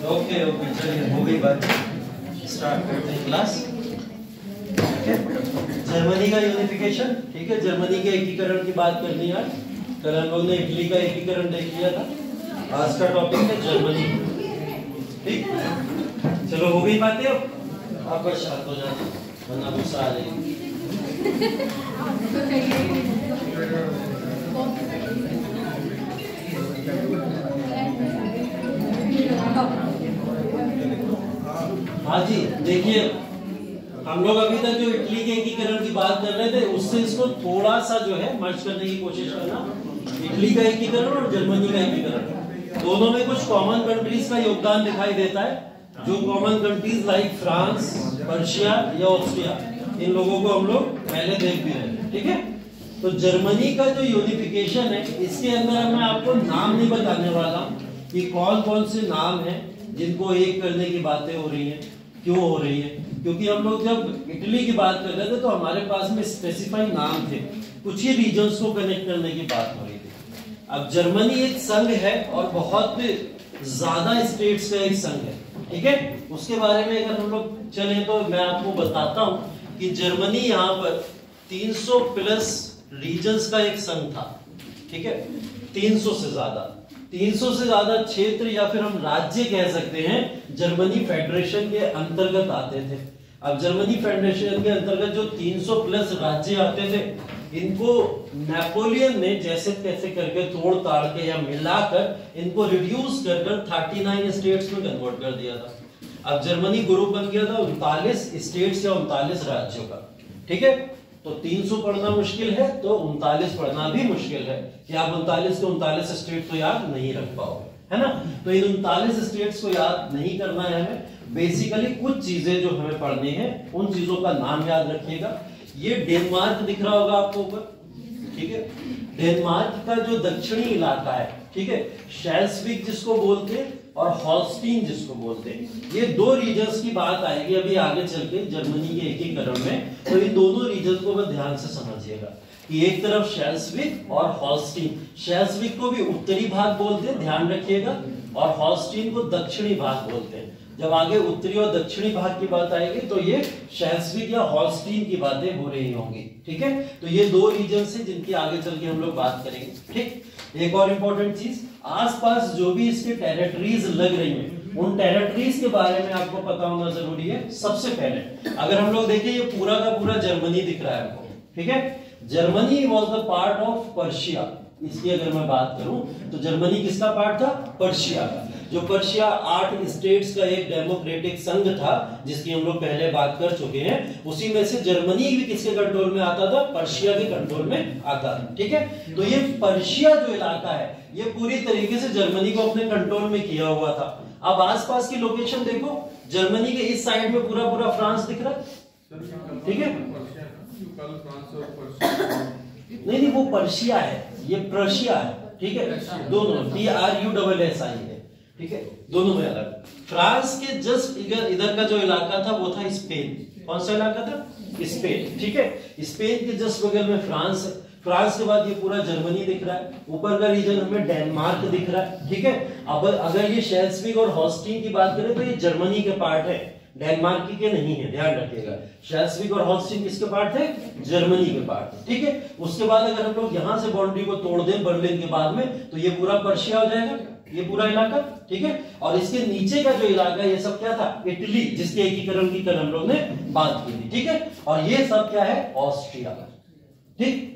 Okay okay, चलिए हो गई बात, स्टार्ट करते हैं क्लास। जर्मनी का यूनिफिकेशन, ठीक है, जर्मनी के एकीकरण की बात करनी है। कल हम लोग ने इटली का एकीकरण देख लिया था, आज का टॉपिक है जर्मनी। ठीक, चलो हो गई बातें। अब आप बस शांत हो जाना वरना गुस्सा आ जाएगी। हाँ जी, देखिए हम लोग अभी तक जो इटली के एकीकरण की बात कर रहे थे उससे इसको थोड़ा सा जो है मर्ज करने की कोशिश करना। इटली का एकीकरण और जर्मनी का एकीकरण दोनों में कुछ कॉमन कंट्रीज का योगदान दिखाई देता है। जो common countries like France, Persia या ऑस्ट्रिया, इन लोगों को हम लोग पहले देख भी रहे हैं। ठीक है, तो जर्मनी का जो यूनिफिकेशन है इसके अंदर मैं आपको नाम नहीं बताने वाला कि कौन कौन से नाम हैं जिनको एक करने की बातें हो रही हैं, क्यों हो रही है, क्योंकि हम लोग जब इटली की बात कर रहे थे तो हमारे पास में स्पेसिफाइड नाम थे, कुछ ही रीजन्स को कनेक्ट करने की बात हो रही थी। अब जर्मनी एक संघ है और बहुत ज्यादा स्टेट्स का एक संघ है। ठीक है, उसके बारे में अगर हम लोग चले तो मैं आपको बताता हूं कि जर्मनी यहाँ पर 300 प्लस रीजन्स का एक संघ था। ठीक है, 300 से ज्यादा क्षेत्र या फिर हम राज्य कह सकते हैं जर्मनी फेडरेशन के अंतर्गत आते थे। अब जर्मनी फेडरेशन के अंतर्गत जो 300 प्लस राज्य आते थे इनको नेपोलियन ने जैसे तैसे करके तोड़ ताड़ के या मिलाकर इनको रिड्यूस कर 39 स्टेट्स में कन्वर्ट कर दिया था। अब जर्मनी ग्रुप बन गया था 39 स्टेट्स या 39 राज्यों का। ठीक है, तो 300 पढ़ना मुश्किल है तो 39 पढ़ना भी मुश्किल है कि आप 39 के 39 स्टेट तो याद नहीं रख पाओगे, है ना। तो इन 39 स्टेट्स को याद नहीं करना है हमें। बेसिकली कुछ चीजें जो हमें पढ़नी है उन चीजों का नाम याद रखिएगा। ये डेनमार्क दिख रहा होगा आपको ऊपर, ठीक है, डेनमार्क का जो दक्षिणी इलाका है, ठीक है, शेल्सविक जिसको बोलते हैं और हॉल्स्टीन जिसको बोलते हैं, ये दो रीजन्स की बात आएगी अभी आगे चल के जर्मनी के एकीकरण में। तो इन दोनों रीजन को मैं ध्यान से समझिएगा कि एक तरफ शेल्सविक और हॉल्स्टीन, शेल्सविक को भी उत्तरी भाग बोलते हैं, ध्यान रखिएगा, और हॉल्स्टीन को दक्षिणी भाग बोलते हैं। जब आगे उत्तरी और दक्षिणी भाग की बात आएगी तो ये शेल्सविक या हॉल्स्टीन की बातें हो रही होंगी। ठीक है, तो ये दो रीजन से जिनकी आगे चल के हम लोग बात करेंगे। ठीक, एक और इंपॉर्टेंट चीज, आसपास जो भी इसके टेरिटरीज लग रही हैं उन टेरिटरीज के बारे में आपको पता होना जरूरी है। सबसे पहले अगर हम लोग देखें, ये पूरा का पूरा जर्मनी दिख रहा है आपको। ठीक है, Germany was the part of Persia. इसकी अगर मैं बात करूं तो जर्मनी किसका पार्ट था? पर्शिया का। जो पर्शिया 8 स्टेट्स का एक डेमोक्रेटिक संघ था जिसकी हम लोग पहले बात कर चुके हैं, उसी में से जर्मनी भी किसके कंट्रोल में आता था? पर्शिया के कंट्रोल में आता था। ठीक है, तो ये पर्शिया जो इलाका है ये पूरी तरीके से जर्मनी को अपने कंट्रोल में किया हुआ था। अब आसपास की लोकेशन देखो, जर्मनी के इस साइड में पूरा पूरा फ्रांस दिख रहा है। ठीक है, नहीं वो पर्शिया है, ये पर्शिया है। ठीक है, दोनों PRUSSIA है। ठीक है, दोनों में अलग। फ्रांस के जस्ट इधर का जो इलाका था वो था स्पेन। कौन सा इलाका था? स्पेन। ठीक है, स्पेन के जस्ट बगल में फ्रांस है। फ्रांस के बाद ये पूरा जर्मनी दिख रहा है, ऊपर का रीजन हमें डेनमार्क दिख रहा है। ठीक है, अब अगर ये शेल्सविक और हॉल्स्टीन की बात करें तो ये जर्मनी के पार्ट है, डेनमार्क के नहीं है, ध्यान रखिएगा। शेल्सविक और हॉल्स्टीन किसके पार्ट थे? जर्मनी के पार्ट। ठीक है, उसके बाद अगर हम लोग यहां से बाउंड्री को तोड़ दें बर्लिन के बाद में तो ये पूरा पर्शिया हो जाएगा, ये पूरा इलाका। ठीक है, और इसके नीचे का जो इलाका ये सब क्या था? इटली, जिसके एकीकरण की कल हम लोग ने बात की थी। ठीक है, और ये सब क्या है? ऑस्ट्रिया। ठीक,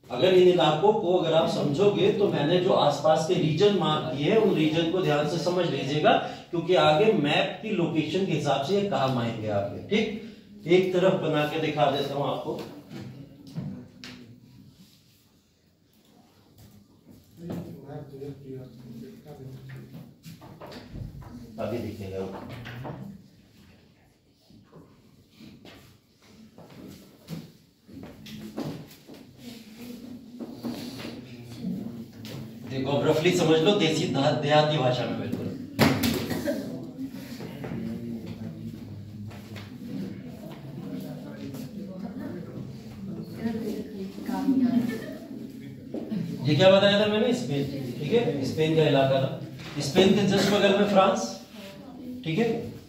अगर इन इलाकों को अगर आप समझोगे तो मैंने जो आसपास के रीजन मार्क किए हैं उन रीजन को ध्यान से समझ लीजिएगा, क्योंकि आगे मैप की लोकेशन के हिसाब से ये काम आएंगे आपके। ठीक, एक तरफ बना के दिखा देता हूं आपको। अभी दिखेगा। देखो रफली समझ लो, देसी देहाती भाषा में बिल्कुल। ये क्या बताया था मैंने? स्पेन। ठीक है, स्पेन का इलाका था। स्पेन के जस्ट बगल में फ्रांस, ठीक है।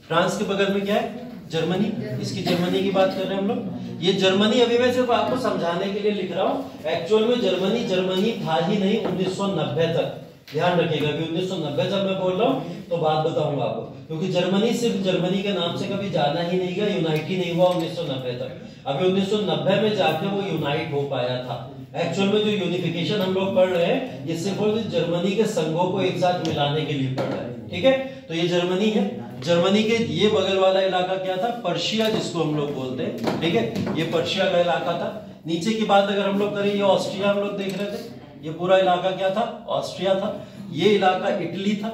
फ्रांस के बगल में क्या है? जर्मनी। इसकी जर्मनी की बात कर रहे हैं हम लोग। ये जर्मनी अभी मैं सिर्फ आपको समझाने के लिए लिख रहा हूं। एक्चुअल में जर्मनी था ही नहीं 1990 तक। ध्यान रखिएगा कि 1990 जब मैं बोल रहा हूं तो बात बताऊंगा आपको, क्योंकि जर्मनी सिर्फ जर्मनी के नाम से कभी जाना ही नहीं गया, यूनाइट ही नहीं हुआ 1990 तक। अभी 1990 में जाके वो यूनाइट हो पाया था। एक्चुअल में जो यूनिफिकेशन हम लोग पढ़ रहे हैं ये सिर्फ और जर्मनी के संघों को एक साथ मिलाने के लिए पढ़ रहे हैं, ठीक है। तो ये जर्मनी है। जर्मनी के ये बगल वाला इलाका क्या था? पर्शिया, जिसको हम लोग बोलते हैं, ठीक है। ये पर्शिया का इलाका था। नीचे की बात अगर हम लोग करें, ये ऑस्ट्रिया हम लोग देख रहे थे। ये पूरा इलाका क्या था? ऑस्ट्रिया था। ये इलाका इटली था,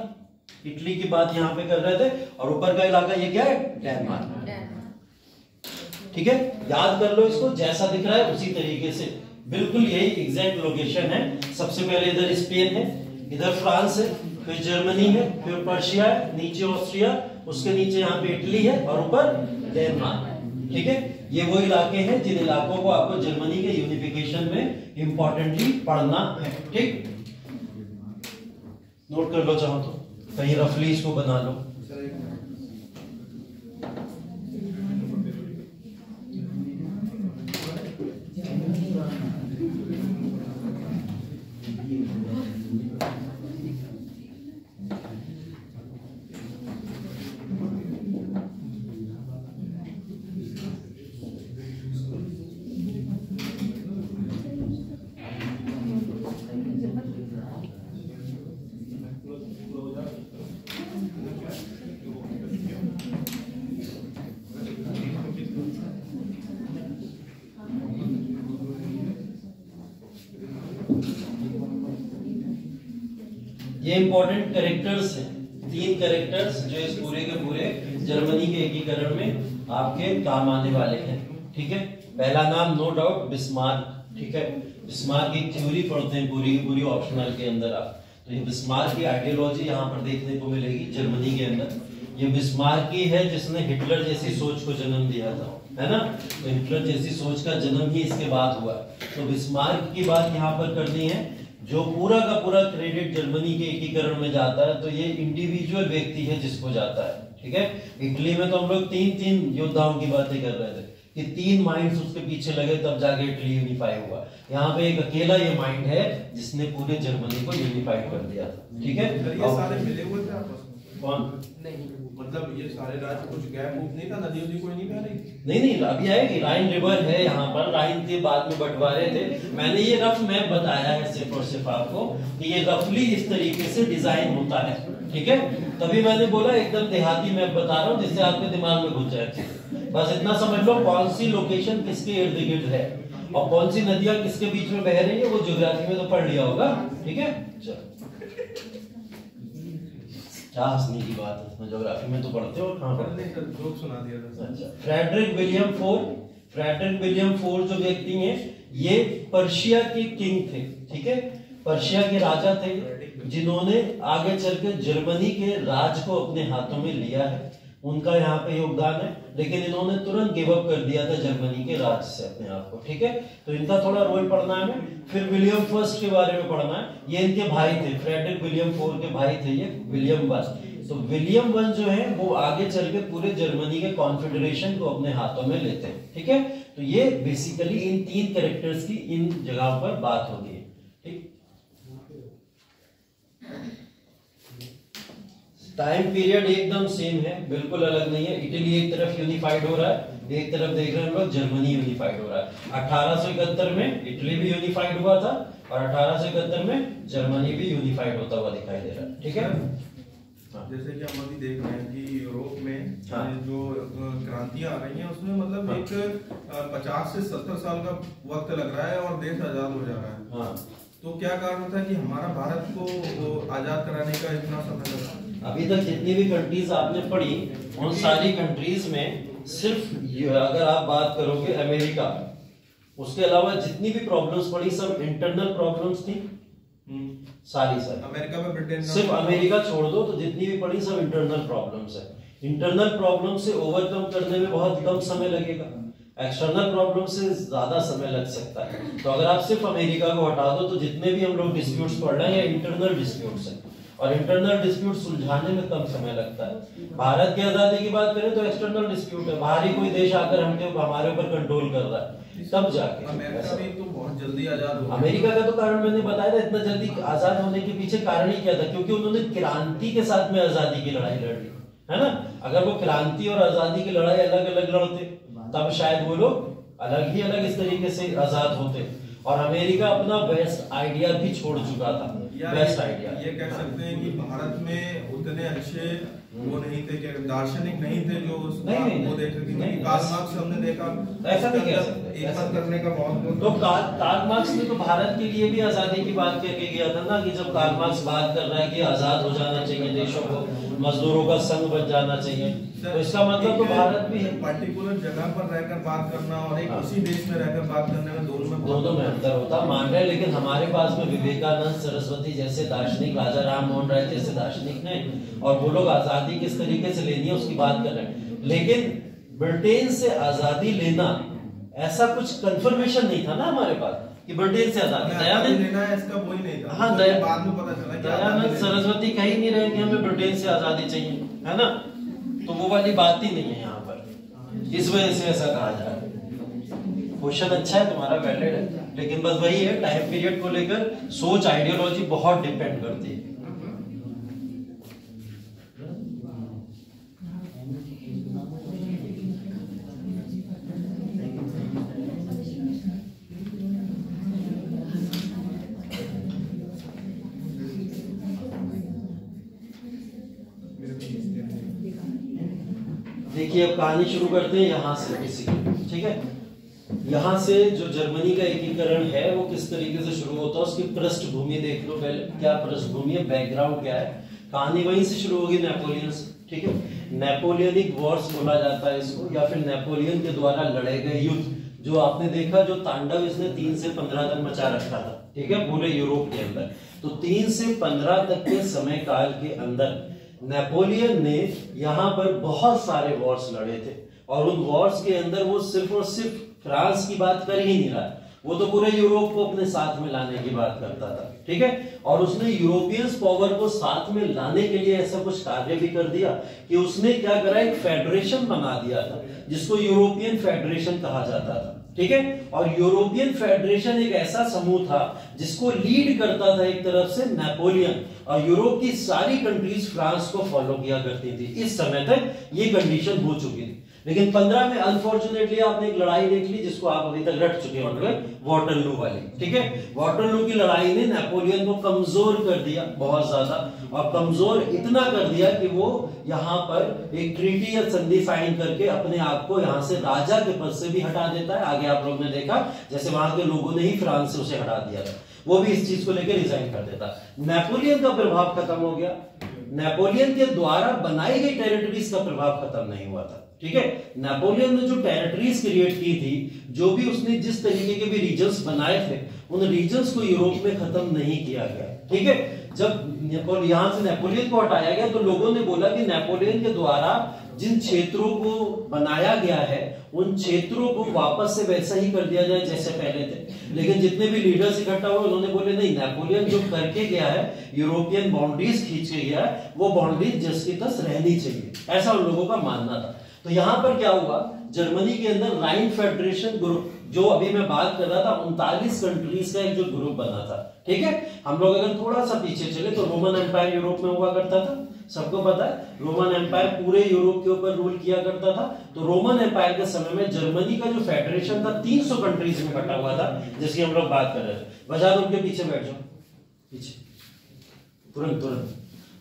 इटली की बात यहाँ पे कर रहे थे। और ऊपर का इलाका ये क्या है? डेनमार्क, ठीक है। याद कर लो इसको, जैसा दिख रहा है उसी तरीके से, बिल्कुल यही एग्जैक्ट लोकेशन है। सबसे पहले इधर स्पेन है, इधर फ्रांस है, फिर जर्मनी है, फिर पर्शिया है, नीचे ऑस्ट्रिया, उसके नीचे यहाँ पे इटली है और ऊपर डेनमार्क, ठीक है। ये वो इलाके हैं जिन इलाकों को आपको जर्मनी के यूनिफिकेशन में इंपॉर्टेंटली पढ़ना है, ठीक। नोट कर लो चाहो तो, कहीं रफली इसको बना लो। ये इंपॉर्टेंट कैरेक्टर्स हैं, 3 कैरेक्टर्स जो इस पूरे के पूरे जर्मनी के एकीकरण में आपके काम आने वाले हैं, ठीक है। पहला नाम नो डाउट बिस्मार्क, ठीक है। बिस्मार्क की थ्योरी पढ़ते हैं पूरी की पूरी ऑप्शनल के अंदर आप, तो ये बिस्मार्क की आइडियोलॉजी यहाँ पर देखने को मिलेगी जर्मनी के अंदर। ये बिस्मार्क ही है जिसने हिटलर जैसी सोच को जन्म दिया था, है ना। तो हिटलर जैसी सोच का जन्म ही इसके बाद हुआ। तो बिस्मार्क की बात यहाँ पर करनी है। जो पूरा का पूरा क्रेडिट जर्मनी के एकीकरण में जाता है तो ये इंडिविजुअल व्यक्ति है जिसको जाता है, ठीक है। इटली में तो हम लोग 3 योद्धाओं की बातें कर रहे थे कि 3 माइंड्स उसके पीछे लगे तब जाके इटली यूनिफाई हुआ। यहाँ पे एक अकेला ये माइंड है जिसने पूरे जर्मनी को यूनिफाइड कर दिया था, ठीक है। ये सारे मिले हुए थे आपस में? कौन? नहीं, मतलब ये सारे राज्य कुछ गैप नहीं था, नदी कोई नहीं बह रही? नहीं, अभी आएगी। राइन रिवर है यहाँ पर, राइन के बाद में बंटवारे थे। मैंने ये रफ मैप बताया है सिर्फ और सिर्फ आपको कि ये रफली इस तरीके से डिजाइन होता है, ठीक है। तभी मैंने बोला एकदम देहाती मैप बता रहा हूँ जिससे आपके दिमाग में घुस जाए। बस इतना समझ लो कौन सी लोकेशन किसके इर्द गिर्द है और कौन सी नदियां किसके बीच में बह रही है, वो ज्योग्राफी में तो पढ़ लिया होगा, ठीक है। चलो, क्या हंसने की बात है, इसमें ज्योग्राफी में तो पढ़ते हो, कहाँ पढ़ते हैं? जोक सुना दिया था। अच्छा, फ्रेडरिक विलियम फोर जो व्यक्ति हैं ये पर्शिया के किंग थे, ठीक है। पर्शिया के राजा थे जिन्होंने आगे चलकर जर्मनी के राज को अपने हाथों में लिया है। उनका यहाँ पे योगदान है, लेकिन इन्होंने तुरंत गिव अप कर दिया था जर्मनी के राज से अपने आप को, ठीक है। तो इनका थोड़ा रोल पढ़ना है हमें। फिर विलियम फर्स्ट के बारे में पढ़ना है। ये इनके भाई थे, फ्रेडरिक विलियम फोर के भाई थे ये विलियम वन। तो विलियम वन जो है वो आगे चल के पूरे जर्मनी के कॉन्फेडरेशन को अपने हाथों में लेते हैं, ठीक है। तो ये बेसिकली इन 3 कैरेक्टर्स की इन जगहों पर बात होगी, ठीक। टाइम पीरियड एकदम सेम है, बिल्कुल अलग नहीं है। इटली एक तरफ यूनिफाइड हो रहा है, एक तरफ देख रहे हैं हम लोग जर्मनी यूनिफाइड हो रहा है। 1871 में इटली भी यूनिफाइड हुआ था और 1871 में जर्मनी भी यूनिफाइड होता हुआ दिखाई दे रहा है, ठीक है। जैसे कि हम अभी देख रहे हैं कि यूरोप में जो क्रांतियां आ रही हैं उसमें मतलब एक 50 से 70 साल का वक्त लग रहा है और देश आजाद हो जा रहा है। तो क्या कारण था कि हमारा भारत को आजाद कराने का इतना समय लगा? अभी तक जितनी भी कंट्रीज आपने पढ़ी उन सारी कंट्रीज में सिर्फ अगर आप बात करोगे अमेरिका, उसके अलावा जितनी भी प्रॉब्लम्स पड़ी सब इंटरनल प्रॉब्लम्स थी, सारी अमेरिका में, ब्रिटेन, सिर्फ अमेरिका छोड़ दो तो जितनी भी पड़ी सब इंटरनल प्रॉब्लम्स है। इंटरनल प्रॉब्लम से ओवरकम करने में बहुत कम समय लगेगा, एक्सटर्नल प्रॉब्लम से ज्यादा समय लग सकता है। तो अगर आप सिर्फ अमेरिका को हटा दो तो जितने भी हम लोग डिस्प्यूट्स पढ़ रहे हैं इंटरनल डिस्प्यूट्स हैं। और इंटरनल डिस्प्यूट सुलझाने में कम समय लगता है। भारत की आजादी की बात करें तो एक्सटर्नल डिस्प्यूट है, बाहरी कोई देश आकर हमारे ऊपर कंट्रोल कर रहा है, तब जाके। अमेरिका भी तो बहुत जल्दी आजाद हो गया। अमेरिका का तो कारण मैंने बताया था, इतना जल्दी आजाद होने के पीछे कारण ही क्या था, क्योंकि उन्होंने क्रांति के साथ में आजादी की लड़ाई लड़ी, है ना। अगर वो क्रांति और आजादी की लड़ाई अलग अलग लड़ते तब शायद वो लोग अलग इस तरीके से आजाद होते। और अमेरिका अपना बेस्ट आइडिया भी छोड़ चुका था, बेस्ट आइडिया। ये कह सकते हैं कि भारत में उतने अच्छे वो नहीं थे, कि दार्शनिक नहीं थे जो वो देख रहे थे। कार्ल मार्क्स हमने देखा, ऐसा नहीं कह सकते, ऐसा करने का बहुत तो कार्ल मार्क्स ने तो भारत के लिए भी आजादी की बात करके गया था ना, कि जब कार्ल मार्क्स बात कर रहा है कि आजाद हो जाना चाहिए देशों को, मजदूरों का संघ बन जाना चाहिए, तो इसका मतलब तो भारत भी है। पर्टिकुलर जगह पर रहकर बात करना और एक उसी देश में रहकर बात करने में दोनों में अंतर होता, मान रहे। लेकिन हमारे पास में विवेकानंद, सरस्वती जैसे दार्शनिक, राजा राम मोहन राय जैसे दार्शनिक ने, और वो लोग आजादी किस तरीके से लेनी है उसकी बात कर रहे हैं। लेकिन ब्रिटेन से आजादी लेना ऐसा कुछ कंफर्मेशन नहीं था ना हमारे पास कि ब्रिटेन से आजादी दयानंद लेना है, इसका कोई नहीं था। हाँ, बाद में पता चला दयानंद सरस्वती कह ही नहीं रहे कि हमें ब्रिटेन से आजादी चाहिए, है ना। तो वो वाली बात ही नहीं है यहाँ पर, इस वजह से ऐसा कहा जा रहा है। क्वेश्चन अच्छा है तुम्हारा, वैलिड है, लेकिन बस वही है, टाइम पीरियड को लेकर सोच, आइडियोलॉजी बहुत डिपेंड करती है। देखिए अब कहानी शुरू करते हैं यहाँ से, बेसिकली, ठीक है। यहाँ से जो जर्मनी का एकीकरण है वो किस तरीके से शुरू होता है, उसकी पृष्ठभूमि देख लो पहले, क्या पृष्ठभूमि है, बैकग्राउंड क्या है। कहानी वहीं से शुरू होगी, नेपोलियन से, ठीक है। नेपोलियनिक वॉर्स बोला जाता है इसको, या फिर नेपोलियन के द्वारा लड़े गए युद्ध, जो आपने देखा जो तांडव इसने 3 से 15 तक मचा रखा था, ठीक है, पूरे यूरोप के अंदर। तो 3 से 15 तक के समय काल के अंदर नेपोलियन ने यहाँ पर बहुत सारे वॉर्स लड़े थे, और उन वॉर्स के अंदर वो सिर्फ और सिर्फ फ्रांस की बात कर ही नहीं रहा, वो तो पूरे यूरोप को अपने साथ में लाने की बात करता था, ठीक है। और उसने यूरोपियंस पावर को साथ में लाने के लिए ऐसा कुछ कार्य भी कर दिया कि उसने क्या करा, एक फेडरेशन बना दिया था जिसको यूरोपियन फेडरेशन कहा जाता था, ठीक है। और यूरोपियन फेडरेशन एक ऐसा समूह था जिसको लीड करता था एक तरफ से नेपोलियन, और यूरोप की सारी कंट्रीज फ्रांस को फॉलो किया करती थी। इस समय तक ये कंडीशन हो चुकी थी। लेकिन 15 में अनफॉर्चुनेटली आपने एक लड़ाई देख ली जिसको आप अभी तक रट चुके होंगे, वाटरलू वाली, ठीक है। वाटरलू की लड़ाई ने नेपोलियन को कमजोर कर दिया बहुत ज्यादा, और कमजोर इतना कर दिया कि वो यहाँ पर एक ट्रीटी या संधि साइन करके अपने आप को यहाँ से राजा के पद से भी हटा देता है। आगे आप लोग ने देखा जैसे वहां के लोगों ने ही फ्रांस से उसे हटा दिया था, वो भी इस चीज को लेकर रिजाइन कर देता। नेपोलियन का प्रभाव खत्म हो गया, नेपोलियन के द्वारा बनाई गई टेरिटरीज का प्रभाव खत्म नहीं हुआ था, ठीक है। नेपोलियन ने जो टेरिटरीज क्रिएट की थी, जो भी उसने जिस तरीके के भी रीजन्स बनाए थे, उन रीजन्स को यूरोप में खत्म नहीं किया गया, ठीक है। जब यहां से नेपोलियन को हटाया गया तो लोगों ने बोला कि नेपोलियन के द्वारा जिन क्षेत्रों को बनाया गया है उन क्षेत्रों को वापस से वैसा ही कर दिया जाए जैसे पहले थे। लेकिन जितने भी लीडर्स इकट्ठा हुए उन्होंने बोले नहीं, नेपोलियन जो करके गया है, यूरोपियन बाउंड्रीज खींच के गया है, वो बाउंड्रीज जस की तस रहनी चाहिए, ऐसा उन लोगों का मानना था। तो यहां पर क्या हुआ, जर्मनी के अंदर राइन फेडरेशन ग्रुप, जो अभी मैं बात कर रहा था, 39 कंट्रीज का एक जो ग्रुप बना था, ठीक है। हम लोग अगर थोड़ा सा पीछे चले तो रोमन एम्पायर यूरोप में हुआ करता था, सबको पता है रोमन एम्पायर पूरे यूरोप के ऊपर रूल किया करता था। तो रोमन एम्पायर के समय में जर्मनी का जो फेडरेशन था 300 कंट्रीज में बटा हुआ था, जिसकी हम लोग बात कर रहे थे। बजा दो, उनके पीछे बैठ जाओ, पीछे तुरंत तुरंत।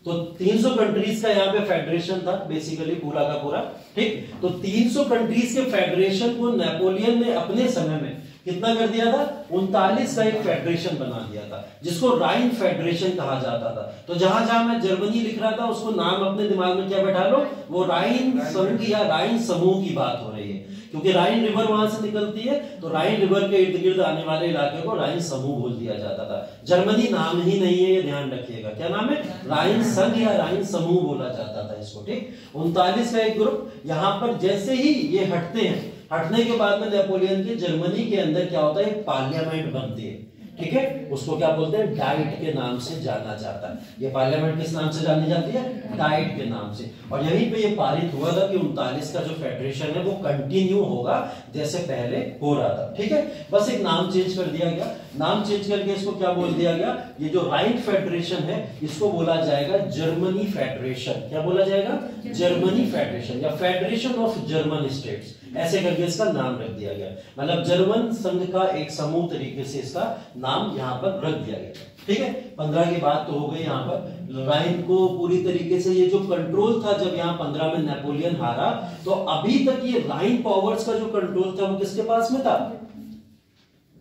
तो 300 कंट्रीज का यहाँ पे फेडरेशन था बेसिकली पूरा का पूरा, ठीक। तो 300 कंट्रीज के फेडरेशन को नेपोलियन ने अपने समय में कितना कर दिया था, 39 का एक फेडरेशन बना दिया था जिसको राइन फेडरेशन कहा जाता था। तो जहां जहां मैं जर्मनी लिख रहा था उसको नाम अपने दिमाग में क्या बैठा लो, वो राइन संघ या राइन समूह की बात हो रही है, क्योंकि राइन रिवर वहां से निकलती है। तो राइन रिवर के इर्द गिर्द आने वाले इलाके को राइन समूह बोल दिया जाता था। जर्मनी नाम ही नहीं है, ये ध्यान रखिएगा, क्या नाम है, राइन संघ या राइन समूह बोला जाता था इसको, ठीक। 39 का एक ग्रुप। यहां पर जैसे ही ये हटते हैं, हटने के बाद में नेपोलियन के जर्मनी के अंदर क्या होता है, एक पार्लियामेंट बनती है, ठीक है, उसको क्या बोलते हैं, डाइट के नाम से जाना जाता है। ये पार्लियामेंट किस नाम से जानी जाती है, डाइट के नाम से। और यहीं पे ये पारित हुआ था कि 39 का जो फेडरेशन है वो कंटिन्यू होगा जैसे पहले हो रहा था। ठीक है, बस एक नाम चेंज कर दिया गया, नाम चेंज करके इसको क्या बोल दिया गया, ये जो राइन फेडरेशन है इसको बोला जाएगा जर्मनी फेडरेशन। क्या बोला जाएगा, जर्मनी फेडरेशन या फेडरेशन ऑफ जर्मन स्टेट्स, ऐसे करके इसका नाम रख दिया गया। मतलब जर्मन संघ का एक समूह तरीके से इसका नाम यहाँ पर रख दिया गया। ठीक है, 15 की बात तो हो गई। यहाँ पर राइन को पूरी तरीके से ये जो कंट्रोल था, जब यहाँ 15 में नेपोलियन हारा तो अभी तक ये राइन पावर्स का जो कंट्रोल था वो किसके पास में था,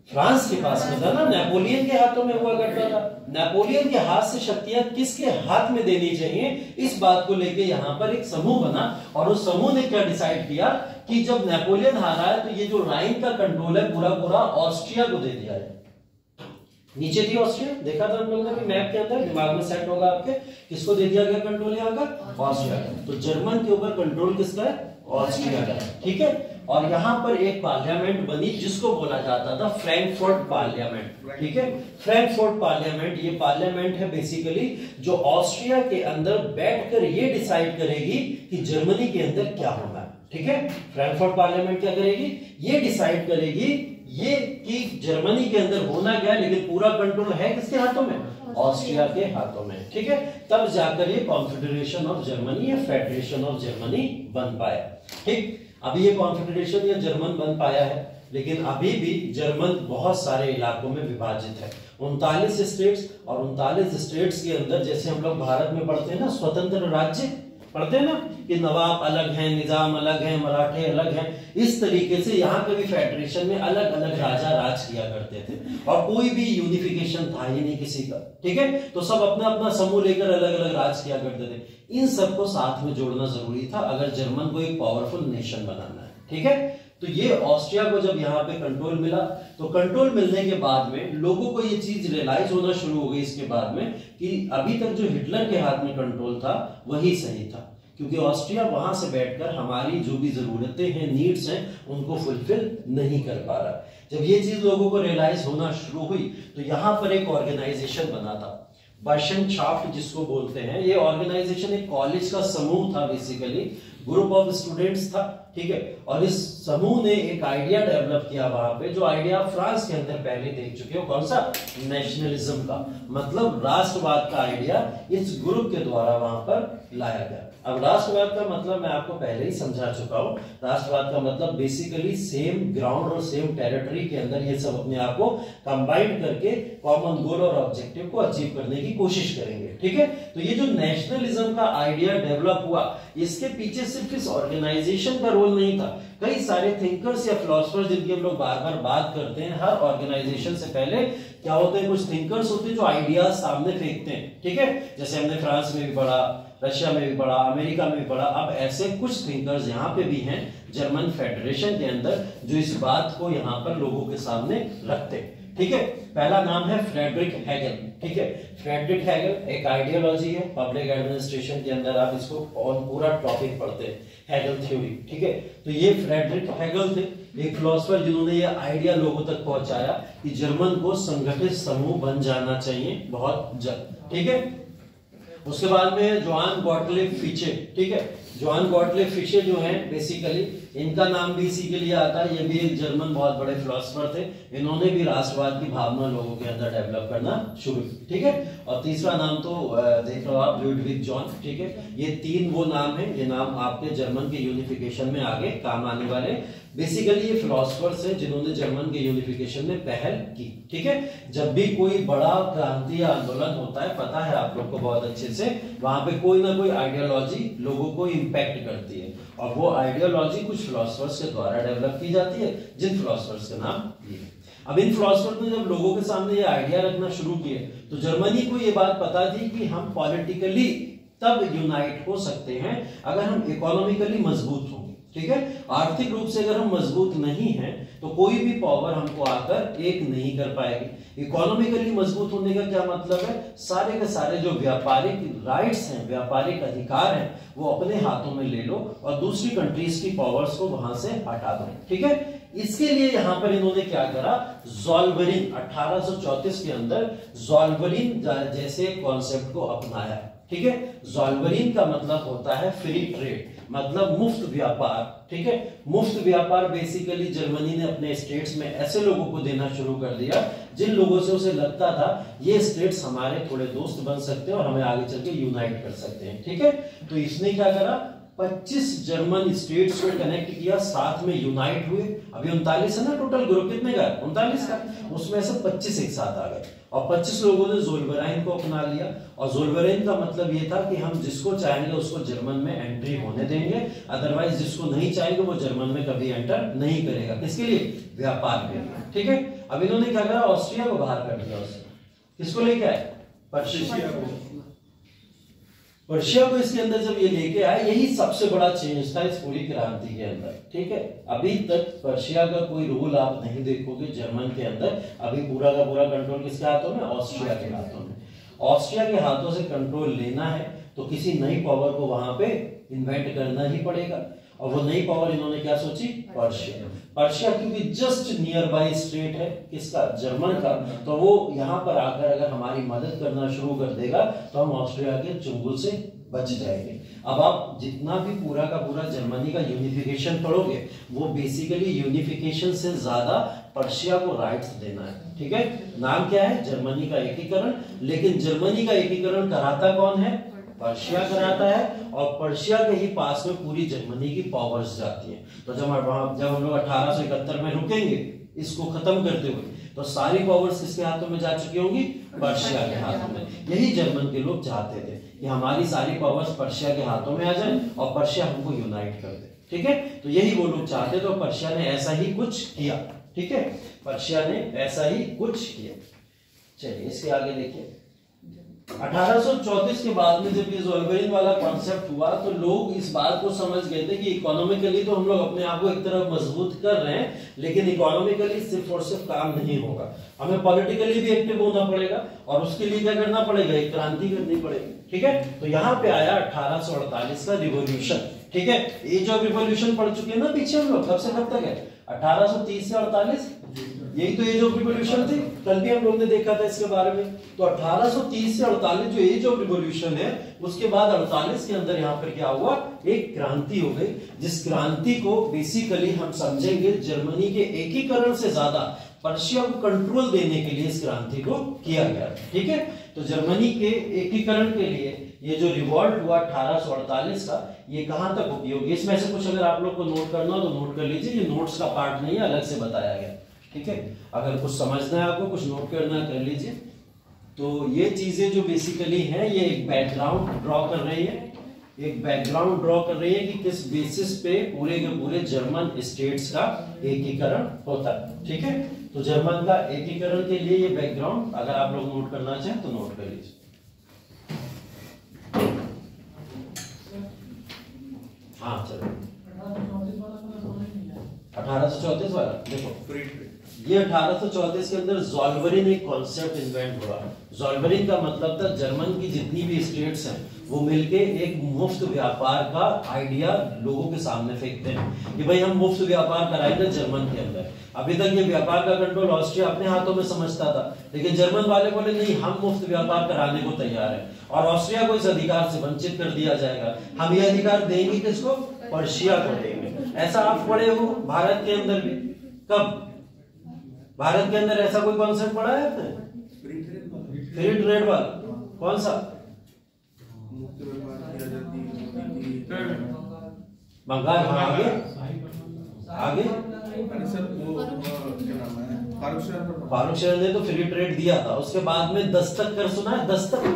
फ्रांस के पास में था ना, नेपोलियन के हाथों में हुआ करता था। नेपोलियन के हाथ से शक्तियां किसके हाथ में देनी चाहिए, इस बात को लेके यहाँ पर एक समूह बना और उस समूह ने क्या डिसाइड किया कि जब नेपोलियन हारा है तो ये जो राइन का कंट्रोल है पूरा पूरा ऑस्ट्रिया को दे दिया है। नीचे थी ऑस्ट्रिया, देखा था हम लोगों ने मैप के अंदर, दिमाग में सेट होगा आपके, किसको दे दिया गया कंट्रोल यहाँ का, ऑस्ट्रिया का। तो जर्मन के ऊपर कंट्रोल किसका है, ऑस्ट्रिया का। ठीक है, और यहाँ पर एक पार्लियामेंट बनी जिसको बोला जाता था फ्रैंकफर्ट पार्लियामेंट। ठीक है, फ्रैंकफर्ट पार्लियामेंट, ये पार्लियामेंट है बेसिकली जो ऑस्ट्रिया के अंदर बैठकर ये डिसाइड करेगी कि जर्मनी के अंदर क्या होना है। ठीक है, फ्रैंकफर्ट पार्लियामेंट क्या करेगी, ये डिसाइड करेगी ये कि जर्मनी के अंदर होना क्या है, लेकिन पूरा कंट्रोल है किसके हाथों में, ऑस्ट्रिया के हाथों में। ठीक है, तब जाकर ये कॉन्फेडरेशन ऑफ जर्मनी या फेडरेशन ऑफ जर्मनी बन पाया। ठीक, अभी ये कॉन्फेडरेशन या जर्मन बन पाया है, लेकिन अभी भी जर्मन बहुत सारे इलाकों में विभाजित है। 39 स्टेट्स, और 39 स्टेट्स के अंदर जैसे हम लोग भारत में पढ़ते हैं ना स्वतंत्र राज्य, पढ़ते हैं ना कि नवाब अलग हैं, निजाम अलग हैं, मराठे अलग हैं, इस तरीके से यहाँ के भी फेडरेशन में अलग अलग राजा राज किया करते थे और कोई भी यूनिफिकेशन था ही नहीं किसी का। ठीक है, तो सब अपना अपना समूह लेकर अलग अलग राज किया करते थे। इन सबको साथ में जोड़ना जरूरी था अगर जर्मन को एक पावरफुल नेशन बनाना है। ठीक है, तो ये ऑस्ट्रिया को जब यहाँ पे कंट्रोल मिला तो कंट्रोल मिलने के बाद में लोगों को ये चीज रियलाइज होना शुरू हो गई इसके बाद में कि अभी तक जो हिटलर के हाथ में कंट्रोल था वही सही था, क्योंकि ऑस्ट्रिया वहां से बैठकर हमारी जो भी जरूरतें हैं, नीड्स हैं, उनको फुलफिल नहीं कर पा रहा। जब ये चीज लोगों को रियलाइज होना शुरू हुई तो यहाँ पर एक ऑर्गेनाइजेशन बना था, बर्शनशाफ्ट जिसको बोलते हैं। ये ऑर्गेनाइजेशन एक कॉलेज का समूह था, बेसिकली ग्रुप ऑफ स्टूडेंट्स था। ठीक है, और इस समूह ने एक आइडिया डेवलप किया वहां पे, जो आइडिया फ्रांस के अंदर पहले देख चुके हो, कौन सा, नेशनलिज्म का, मतलब राष्ट्रवाद का आइडिया इस ग्रुप के द्वारा वहां पर लाया गया। अब राष्ट्रवाद का मतलब मैं आपको पहले ही समझा चुका हूं। राष्ट्रवाद का मतलब बेसिकली सेम ग्राउंड और सेम टेरिटरी के अंदर ये सब अपने आप को कंबाइन करके कॉमन गोल और ऑब्जेक्टिव को अचीव करने की कोशिश करेंगे। ठीक है, तो ये जो नेशनलिज्म का आइडिया डेवलप हुआ, इसके पीछे सिर्फ इस ऑर्गेनाइजेशन का रोल नहीं था। कई सारे थिंकर्स या फिलोसफर्स जिनकी हम लोग बार बार बात करते हैं, हर ऑर्गेनाइजेशन से पहले क्या होते हैं, कुछ थिंकर्स होते हैं जो आइडियाज सामने फेंकते हैं। ठीक है, जैसे हमने फ्रांस में भी पढ़ा, रशिया में भी पढ़ा, अमेरिका में भी पढ़ा। अब ऐसे कुछ थिंकर्स यहाँ पे भी हैं जर्मन फेडरेशन के अंदर जो इस बात को यहाँ पर लोगों के सामने रखते हैं। ठीक है, पहला नाम है फ्रेडरिक हेगल। ठीक है, फ्रेडरिक हेगल एक आइडियोलॉजी है, पब्लिक एडमिनिस्ट्रेशन के अंदर आप इसको ऑन पूरा टॉपिक पढ़ते हैं, हेगल थ्योरी। ठीक है, तो ये फ्रेडरिक हेगल थे, एक फिलोसफर जिन्होंने ये आइडिया लोगों तक पहुंचाया कि जर्मन को संगठित समूह बन जाना चाहिए बहुत जल्द। ठीक है, उसके बाद में जोहान गॉटलिब फीचे। ठीक है, जोहान गॉटलिब फीचे जो हैं बेसिकली इनका नाम भी इसी के लिए आता है, ये भी एक जर्मन बहुत बड़े फिलोसफर थे। इन्होंने भी राष्ट्रवाद की भावना लोगों के अंदर डेवलप करना शुरू की। ठीक है, और तीसरा नाम तो देख लो आप, लुडविग जॉन। ठीक है, ये तीन वो नाम है, ये नाम आपके जर्मन के यूनिफिकेशन में आगे काम आने वाले। बेसिकली ये फिलोसफर्स हैं जिन्होंने जर्मन के यूनिफिकेशन में पहल की। ठीक है, जब भी कोई बड़ा क्रांति या आंदोलन होता है, पता है आप लोग को बहुत अच्छे से, वहां पे कोई ना कोई आइडियोलॉजी लोगों को इंपैक्ट करती है और वो आइडियोलॉजी कुछ फिलोसफर्स के द्वारा डेवलप की जाती है, जिन फिलोसफर्स के नाम ये। अब इन फिलोसफर्स ने जब लोगों के सामने ये आइडिया रखना शुरू किए तो जर्मनी को ये बात पता थी कि हम पॉलिटिकली तब यूनाइट हो सकते हैं अगर हम इकोनॉमिकली मजबूत होंगे। ठीक है, आर्थिक रूप से अगर हम मजबूत नहीं हैं तो कोई भी पावर हमको आकर एक नहीं कर पाएगी। इकोनॉमिकली मजबूत होने का क्या मतलब है, सारे के सारे जो व्यापारिक राइट्स हैं, व्यापारिक अधिकार हैं, वो अपने हाथों में ले लो और दूसरी कंट्रीज की पावर्स को वहां से हटा दो। ठीक है, इसके लिए यहां पर इन्होंने क्या करा, ज़ोल्वेरिन 1834 के अंदर ज़ोल्वेरिन जैसे कॉन्सेप्ट को अपनाया। ठीक है, ज़ोल्वेरिन का मतलब होता है फ्री ट्रेड, मतलब मुफ्त व्यापार। ठीक है, मुफ्त व्यापार बेसिकली जर्मनी ने अपने स्टेट्स में ऐसे लोगों को देना शुरू कर दिया जिन लोगों से उसे लगता था ये स्टेट्स हमारे थोड़े दोस्त बन सकते हैं और हमें आगे चल के यूनाइट कर सकते हैं। ठीक है, तो इसने क्या करा, 25 जर्मन स्टेट्स को कनेक्ट किया, साथ में यूनाइट हुए। अभी 39 है ना टोटल ग्रुप, कितने का 39 का, उसमें से 25 एक साथ आ गए और 25 लोगों ने ज़ोल्वेराइन को अपना लिया। और ज़ोल्वेराइन का मतलब ये था कि हम जिसको चाहेंगे उसको जर्मन में एंट्री होने देंगे, अदरवाइज जिसको नहीं चाहेंगे वो जर्मन में कभी एंटर नहीं करेगा। किसके लिए, व्यापार के लिए। ठीक है, अब इन्होंने क्या करा, ऑस्ट्रिया को बाहर कर दिया उससे। किसको लेके आए, पर्शिया को। पर्शिया को इसके अंदर जब ये लेके आए, यही सबसे बड़ा चेंज था इस पूरी क्रांति के अंदर। ठीक है, अभी तक पर्शिया का कोई रूल आप नहीं देखोगे जर्मन के अंदर। अभी पूरा का पूरा कंट्रोल किसके हाथों में, ऑस्ट्रिया के हाथों में। ऑस्ट्रिया के हाथों से कंट्रोल लेना है तो किसी नई पावर को वहां पे इन्वेंट करना ही पड़ेगा, और वो नई पावर इन्होंने क्या सोची, पर्शिया। पर्शिया क्योंकि जस्ट नियर बाय स्टेट है किसका, जर्मन का, तो वो यहाँ पर आकर अगर हमारी मदद करना शुरू कर देगा तो हम ऑस्ट्रिया के चुंगल से बच जाएंगे। अब आप जितना भी पूरा का पूरा जर्मनी का यूनिफिकेशन पढ़ोगे वो बेसिकली यूनिफिकेशन से ज्यादा पर्शिया को राइट्स देना है। ठीक है, नाम क्या है, जर्मनी का एकीकरण, लेकिन जर्मनी का एकीकरण कराता कौन है, पर्शिया कराता है, और पर्शिया के ही पास में पूरी जर्मनी की पावर्स जाती हैं। तो जब हम लोग 1871 में रुकेंगे इसको खत्म करते हुए, तो सारी पावर्स किसके हाथों में जा चुकी होंगी, पर्शिया के हाथों में। यही जर्मन के लोग चाहते थे कि हमारी सारी पावर्स पर्शिया के हाथों में आ जाए और पर्शिया हमको यूनाइट कर दे। ठीक है, तो यही वो लोग चाहते थे, तो पर्शिया ने ऐसा ही कुछ किया। ठीक है, पर्शिया ने ऐसा ही कुछ किया। चलिए इसके आगे देखिए, 1834 के बाद में जब ये ज़ोल्वेरिन वाला कॉन्सेप्ट हुआ तो लोग इस बात को समझ गए थे कि इकोनॉमिकली तो हम लोग अपने आप को एक तरफ मजबूत कर रहे हैं, लेकिन इकोनॉमिकली सिर्फ और सिर्फ काम नहीं होगा, हमें पॉलिटिकली भी एक्टिव होना पड़ेगा, और उसके लिए क्या करना पड़ेगा, एक क्रांति करनी पड़ेगी। ठीक है, तो यहाँ पे आया 1848 का रिवॉल्यूशन। ठीक है, एज ऑफ रिवॉल्यूशन पढ़ चुके हैं ना पीछे हम लोग, कब से कब तक है, 1830 से 48, यही तो एज ऑफ रिवॉल्यूशन थी, कल भी हम लोग ने देखा था इसके बारे में। तो 1830 से 48 जो एज ऑफ रिवॉल्यूशन है, उसके बाद 48 के अंदर यहाँ पर क्या हुआ, एक क्रांति हो गई, जिस क्रांति को बेसिकली हम समझेंगे जर्मनी के एकीकरण से ज्यादा पर्शिया को कंट्रोल देने के लिए इस क्रांति को किया गया। ठीक है, तो जर्मनी के एकीकरण के लिए ये जो रिवॉल्ट हुआ 1848 का, ये कहां तक उपयोगी, इसमें से कुछ अगर आप लोग को नोट करना हो तो नोट कर लीजिए, ये नोट्स का पार्ट नहीं है, अलग से बताया गया। ठीक है, अगर कुछ समझना है आपको, कुछ नोट करना कर लीजिए। तो ये चीजें जो बेसिकली हैं, ये एक बैकग्राउंड ड्रॉ कर रही है, एक बैकग्राउंड ड्रॉ कर रही है कि किस बेसिस पे पूरे के पूरे जर्मन स्टेट्स का एकीकरण होता है। ठीक है, तो जर्मन का एकीकरण के लिए ये बैकग्राउंड अगर आप लोग नोट करना चाहें तो नोट कर लीजिए। हाँ चलो, 1834 वाला देखो, ये 1834 के अंदर ज़ोल्वेरिन एक कॉन्सेप्ट इन्वेंट हुआ। ज़ोल्वेरिन का मतलब था जर्मन की जितनी भी स्टेट्स हैं वो मिलके एक मुफ्त व्यापार का आइडिया लोगों के सामने फेंकते हैं कि भाई हम मुफ्त व्यापार कराएंगे जर्मन के अंदर। अभी तक ये व्यापार का कंट्रोल ऑस्ट्रिया अपने हाथों में समझता था, लेकिन जर्मन वाले बोले नहीं, हम मुफ्त व्यापार कराने को तैयार है और ऑस्ट्रिया को इस अधिकार से वंचित कर दिया जाएगा। हम ये अधिकार देंगे किसको, पर्शिया को देंगे। ऐसा आप पढ़े हो भारत के अंदर भी, कब भारत के अंदर ऐसा कोई कॉन्सेप्ट पढ़ा है आपने, फ्री ट्रेड वाला, कौन सा, बंगाल, आगे आगे फारूक शहर ने तो फ्री ट्रेड दिया था, उसके बाद में दस्तक कर, सुना है दस्तक,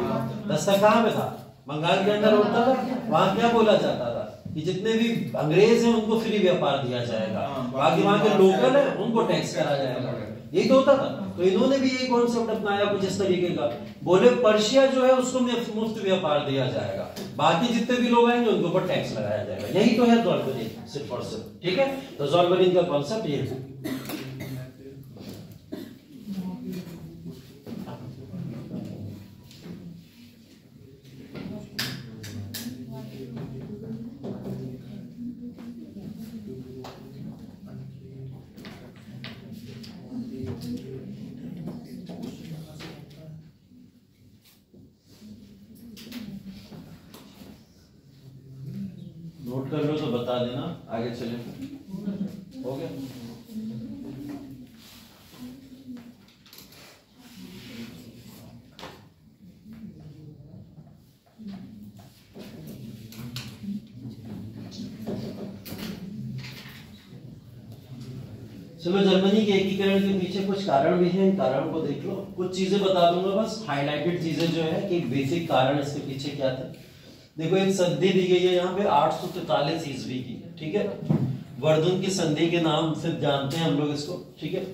दस्तक कहाँ पे था, बंगाल के अंदर होता था। वहां क्या बोला जाता था कि जितने भी अंग्रेज हैं उनको फ्री व्यापार दिया जाएगा, बाकी वहां के लोकल है उनको टैक्स करा जाएगा, यही तो होता था। तो इन्होंने भी ये कॉन्सेप्ट अपनाया कुछ इस तरीके का, बोले पर्शिया जो है उसको मुफ्त व्यापार दिया जाएगा, बाकी जितने भी लोग आएंगे उनके ऊपर टैक्स लगाया जाएगा। यही तो है ज़ोल्वेरिन, सिर्फ और सिर्फ। ठीक है, तो ज़ोल्वेरिन का कॉन्सेप्ट ये है। नोट कर लो तो बता देना, आगे चले। हो गया? चलो, जर्मनी के एकीकरण के पीछे कुछ कारण भी हैं, इन कारणों को देख लो। कुछ चीजें बता दूंगा बस, हाईलाइटेड चीजें जो है कि बेसिक कारण इसके पीछे क्या थे। देखो, एक संधि दी गई है यहाँ पे 843 ईस्वी की, ठीक है। वर्धन की संधि के नाम से जानते हैं हम लोग इसको, ठीक है।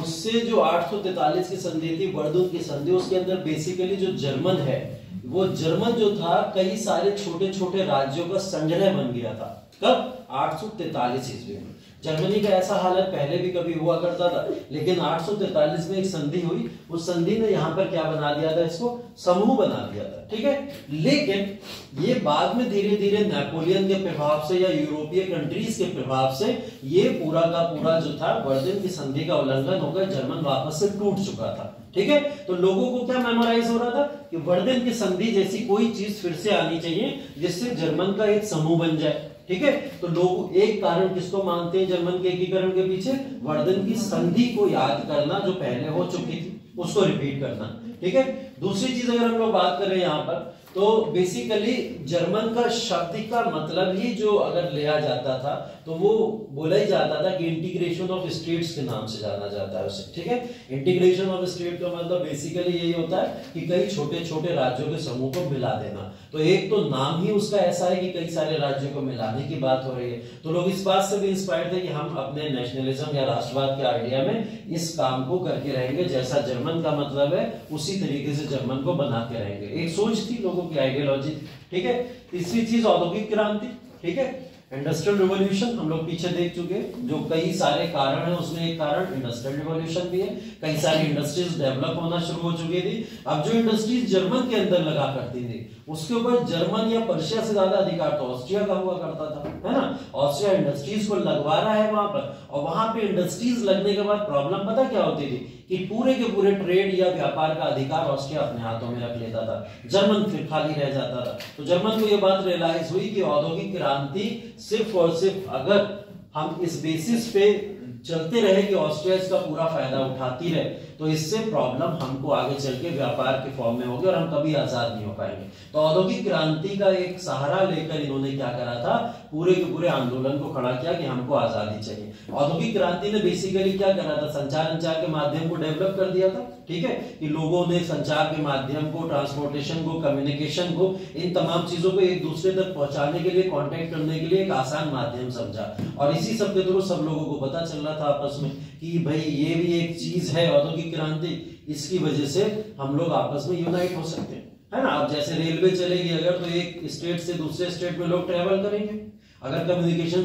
उससे जो 843 की संधि थी, वर्धन की संधि, उसके अंदर बेसिकली जो जर्मन है, वो जर्मन जो था कई सारे छोटे छोटे राज्यों का संग्रह बन गया था। कब? 843 ईस्वी में। जर्मनी का ऐसा हालत पहले भी कभी हुआ करता था, लेकिन 843 में एक संधि हुई, उस संधि ने यहाँ पर क्या बना दिया था, इसको समूह बना दिया था, ठीक है। लेकिन ये बाद में धीरे धीरे नेपोलियन के प्रभाव से या यूरोपीय कंट्रीज के प्रभाव से ये पूरा का पूरा जो था वर्धन की संधि का उल्लंघन होकर जर्मन वापस से टूट चुका था, ठीक है। तो लोगों को क्या मेमोराइज हो रहा था कि वर्धन की संधि जैसी कोई चीज फिर से आनी चाहिए जिससे जर्मन का एक समूह बन जाए, ठीक है। तो लोग एक कारण किसको मानते हैं जर्मन के एकीकरण के पीछे? वर्धन की संधि को याद करना जो पहले हो चुकी थी, उसको रिपीट करना, ठीक है। दूसरी चीज अगर हम लोग बात करें यहाँ पर, तो बेसिकली जर्मन का शब्द का मतलब ही जो अगर लिया जाता था तो वो बोला ही जाता था कि इंटीग्रेशन ऑफ स्टेट्स के नाम से जाना जाता है उसे, ठीक है। इंटीग्रेशन ऑफ स्टेट का मतलब बेसिकली यही होता है कि कई छोटे छोटे राज्यों के समूह को मिला देना। तो एक तो नाम ही उसका ऐसा है कि कई सारे राज्यों को मिलाने की बात हो रही है, तो लोग इस बात से भी इंस्पायर्ड थे कि हम अपने नेशनलिज्म या राष्ट्रवाद के आइडिया में इस काम को करके रहेंगे, जैसा जर्मन का मतलब है उसी तरीके से जर्मन को बनाते रहेंगे। एक सोच थी लोगों की, आइडियोलॉजी, ठीक है। तीसरी चीज औद्योगिक क्रांति, ठीक है। इंडस्ट्रियल रिवॉल्यूशन हम लोग पीछे देख चुके हैं, जो कई सारे कारण है, उसमें एक कारण इंडस्ट्रियल रिवॉल्यूशन भी है। कई सारी इंडस्ट्रीज डेवलप होना शुरू हो चुकी थी। अब जो इंडस्ट्रीज जर्मन के अंदर लगा करती थी उसके ऊपर जर्मन या पर्शिया से ज्यादा अधिकार तो ऑस्ट्रिया का हुआ करता था, है ना। ऑस्ट्रिया इंडस्ट्रीज को लगवा रहा है वहां पर, और वहां पे इंडस्ट्रीज लगने के बाद प्रॉब्लम पता क्या होती थी कि पूरे के पूरे ट्रेड या व्यापार का अधिकार ऑस्ट्रिया अपने हाथों में रख लेता था, जर्मन फिर खाली रह जाता था। तो जर्मन को यह बात रियलाइज हुई कि औद्योगिक क्रांति सिर्फ और सिर्फ अगर हम इस बेसिस पे चलते रहे कि ऑस्ट्रिया इसका पूरा फायदा उठाती रहे, तो इससे प्रॉब्लम हमको आगे चल के व्यापार के फॉर्म में होगी और हम कभी आजाद नहीं हो पाएंगे। तो औद्योगिक क्रांति का एक सहारा लेकर इन्होंने क्या करा था, पूरे के पूरे आंदोलन को खड़ा किया कि हमको आजादी चाहिए। औद्योगिक क्रांति ने बेसिकली क्या करा था, संचार के माध्यम को डेवलप कर दिया था, ठीक है। कि लोगों ने संचार के माध्यम को, ट्रांसपोर्टेशन को, कम्युनिकेशन को, इन तमाम चीजों को एक दूसरे तक पहुंचाने के लिए, कांटेक्ट करने के लिए एक आसान माध्यम समझा, और इसी सब के थ्रू सब लोगों को पता चल रहा था आपस में कि भाई ये भी एक चीज है औद्योगिक क्रांति, इसकी वजह से हम लोग आपस में यूनाइट हो सकते हैं, है ना। अब जैसे रेलवे चलेगी अगर, तो एक स्टेट से दूसरे स्टेट में लोग ट्रेवल करेंगे। अगर कम्युनिकेशन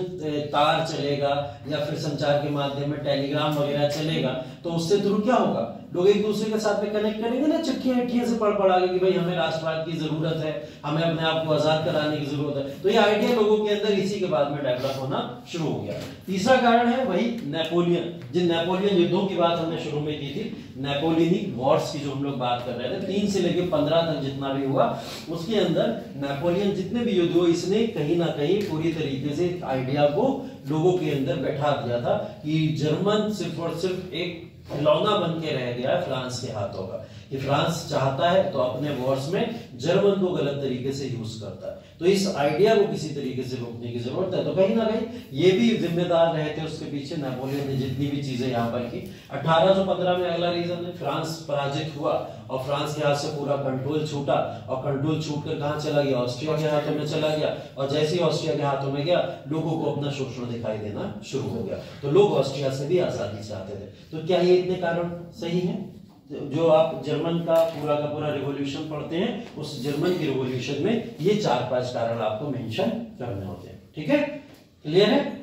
तार चलेगा या फिर संचार के माध्यम में टेलीग्राम वगैरह चलेगा, तो उससे थ्रू क्या होगा, लोग एक दूसरे के साथ में कनेक्ट करेंगे ना, चिट्ठियां से पढ़ आगे कि भाई हमें राष्ट्रवाद की जरूरत है, हमें अपने आप को आजाद कराने की जरूरत है। तो ये आइडिया लोगों के अंदर इसी के बाद में डेवलप होना शुरू हो गया। तीसरा कारण है वही नेपोलियन, जिन नेपोलियन युद्धों की बात हमने शुरू में की थी, नेपोलियनिक वॉर्स की जो हम लोग बात कर रहे थे, 3 से लेकर 15 तक जितना भी हुआ, उसके अंदर नेपोलियन जितने भी युद्ध हुए, इसने कहीं ना कहीं पूरी तरीके से आइडिया को लोगों के अंदर बैठा दिया था कि जर्मन सिर्फ और सिर्फ एक खिलौना बन के रह गया है फ्रांस के हाथों का, कि फ्रांस चाहता है तो अपने वॉर्स में जर्मन को गलत तरीके से यूज करता है। तो इस आइडिया को किसी तरीके से रोकने की जरूरत है। तो कहीं ना कहीं ये भी जिम्मेदार रहे थे उसके पीछे, नेपोलियन ने जितनी भी चीजें यहाँ पर की। 1815 में अगला रीजन है, फ्रांस पराजित हुआ और फ्रांस के हाथ से पूरा कंट्रोल छूटा, और कंट्रोल छूट कर कहां चला गया, ऑस्ट्रिया के हाथों में चला गया। और जैसे ही ऑस्ट्रिया के हाथों में गया, लोगों को अपना शोषण दिखाई देना शुरू हो गया। तो लोग ऑस्ट्रिया से भी आजादी चाहते थे। तो क्या ये इतने कारण सही है? जो आप जर्मन का पूरा रिवॉल्यूशन पढ़ते हैं, उस जर्मन की रिवॉल्यूशन में ये 4-5 कारण आपको मेंशन करने होते हैं, ठीक है। क्लियर है?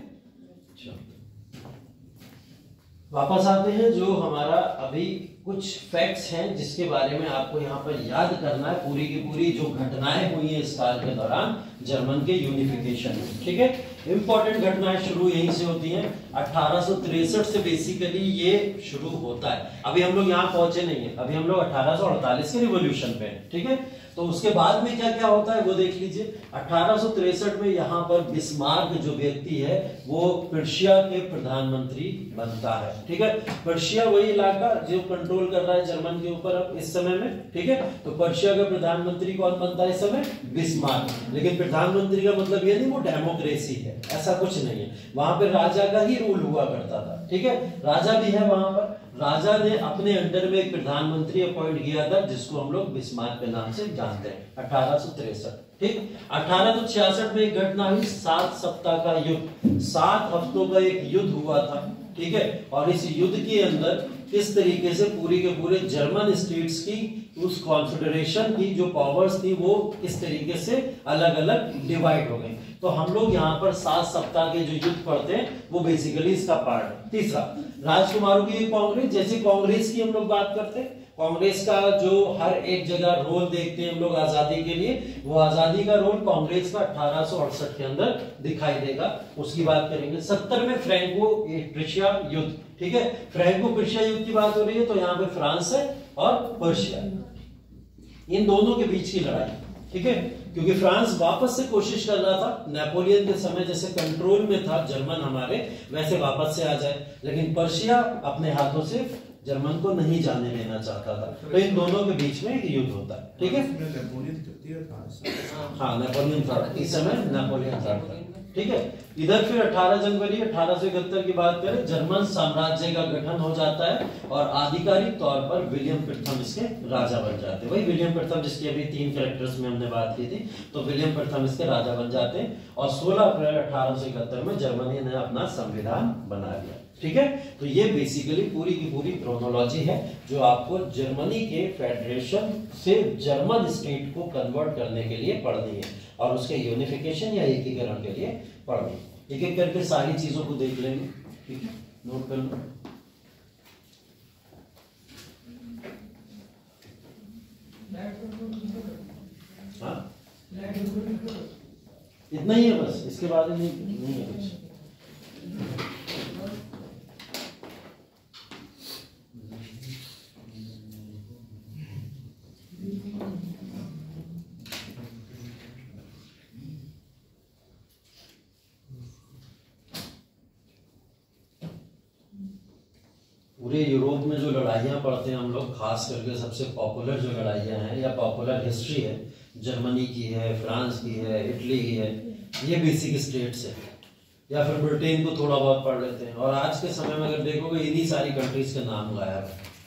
वापस आते हैं, जो हमारा अभी कुछ फैक्ट्स हैं जिसके बारे में आपको यहाँ पर याद करना है, पूरी की पूरी जो घटनाएं हुई हैं इस काल के दौरान जर्मन के यूनिफिकेशन में, ठीक है। इंपॉर्टेंट घटनाएं शुरू यहीं से होती हैं। 1863 से बेसिकली ये शुरू होता है। अभी हम लोग यहाँ पहुंचे नहीं है, अभी हम लोग 1848 के रिवॉल्यूशन पे हैं, ठीक है। तो उसके बाद में क्या क्या होता है वो देख लीजिए। 1863 में यहाँ पर बिस्मार्क जो व्यक्ति है वो पर्शिया के प्रधानमंत्री बनता है। ठीक है, पर्शिया वही इलाका जो कंट्रोल कर रहा है जर्मन के ऊपर अब इस समय में। ठीक है, तो पर्शिया का प्रधानमंत्री कौन बनता है इस समय? बिस्मार्क। लेकिन प्रधानमंत्री का मतलब ये नहीं वो डेमोक्रेसी है, ऐसा कुछ नहीं है। वहां पर राजा का ही रूल हुआ करता था। ठीक है, राजा भी है वहां पर। राजा ने अपने अंडर में एक प्रधानमंत्री अपॉइंट किया था जिसको हम लोग बिस्मार्क के नाम से जानते हैं। 1863। ठीक, 1866 में एक घटना हुई, 7 सप्ताह का युद्ध। 7 हफ्तों का एक युद्ध हुआ था। ठीक है, और इस युद्ध के अंदर किस तरीके से पूरी के पूरे जर्मन स्टेट्स की उस कॉन्फेडरेशन की जो पावर्स थी वो किस तरीके से अलग अलग डिवाइड हो गई। तो हम लोग यहाँ पर 7 सप्ताह के जो युद्ध पढ़ते हैं वो बेसिकली इसका पार्ट है। तीसरा, राजकुमारों की कांग्रेस। जैसे कांग्रेस की हम लोग बात करते हैं, कांग्रेस का जो हर एक जगह रोल देखते हैं हम लोग आजादी के लिए, वो आजादी का रोल कांग्रेस का 1868 के अंदर दिखाई देगा, उसकी बात करेंगे। 70 में फ्रैंको प्रुशिया युद्ध। ठीक है, फ्रैंको प्रुशिया युद्ध की बात हो रही है तो यहाँ पे फ्रांस है और पर्शिया, इन दोनों के बीच की लड़ाई। ठीक है, क्योंकि फ्रांस वापस से कोशिश कर रहा था नेपोलियन के समय जैसे कंट्रोल में था जर्मन हमारे, वैसे वापस से आ जाए, लेकिन पर्शिया अपने हाथों से जर्मन को नहीं जाने देना चाहता था। तो इन दोनों के बीच में एक युद्ध होता है। ठीक है, हाँ नेपोलियन था इस समय, नेपोलियन था। ठीक है, इधर फिर 18 जनवरी 1871 की बात करें, जर्मन साम्राज्य का गठन हो जाता है और आधिकारिक तौर पर विलियम प्रथम इसके राजा बन जाते हैं। वही विलियम प्रथम जिसकी अभी 3 कैरेक्टर्स में हमने बात की थी, तो विलियम प्रथम इसके राजा बन जाते हैं और 16 अप्रैल 1871 में जर्मनी ने अपना संविधान बना लिया। ठीक है, तो ये बेसिकली पूरी की पूरी क्रोनोलॉजी है जो आपको जर्मनी के फेडरेशन से जर्मन स्टेट को कन्वर्ट करने के लिए पढ़नी है और उसके यूनिफिकेशन या एकीकरण के लिए पढ़नी है। एक एक करके सारी चीजों को देख लेंगे। ठीक है, नोट कर लो। हाँ, इतना ही है बस, इसके बाद नहीं है कुछ। पूरे यूरोप में जो लड़ाइयाँ पढ़ते हैं हम लोग, खास करके सबसे पॉपुलर जो लड़ाइयाँ हैं या पॉपुलर हिस्ट्री है, जर्मनी की है, फ्रांस की है, इटली की है, ये बेसिक स्टेट्स है, या फिर ब्रिटेन को थोड़ा बहुत पढ़ लेते हैं। और आज के समय में अगर देखोगे इन्हीं सारी कंट्रीज के नाम गायब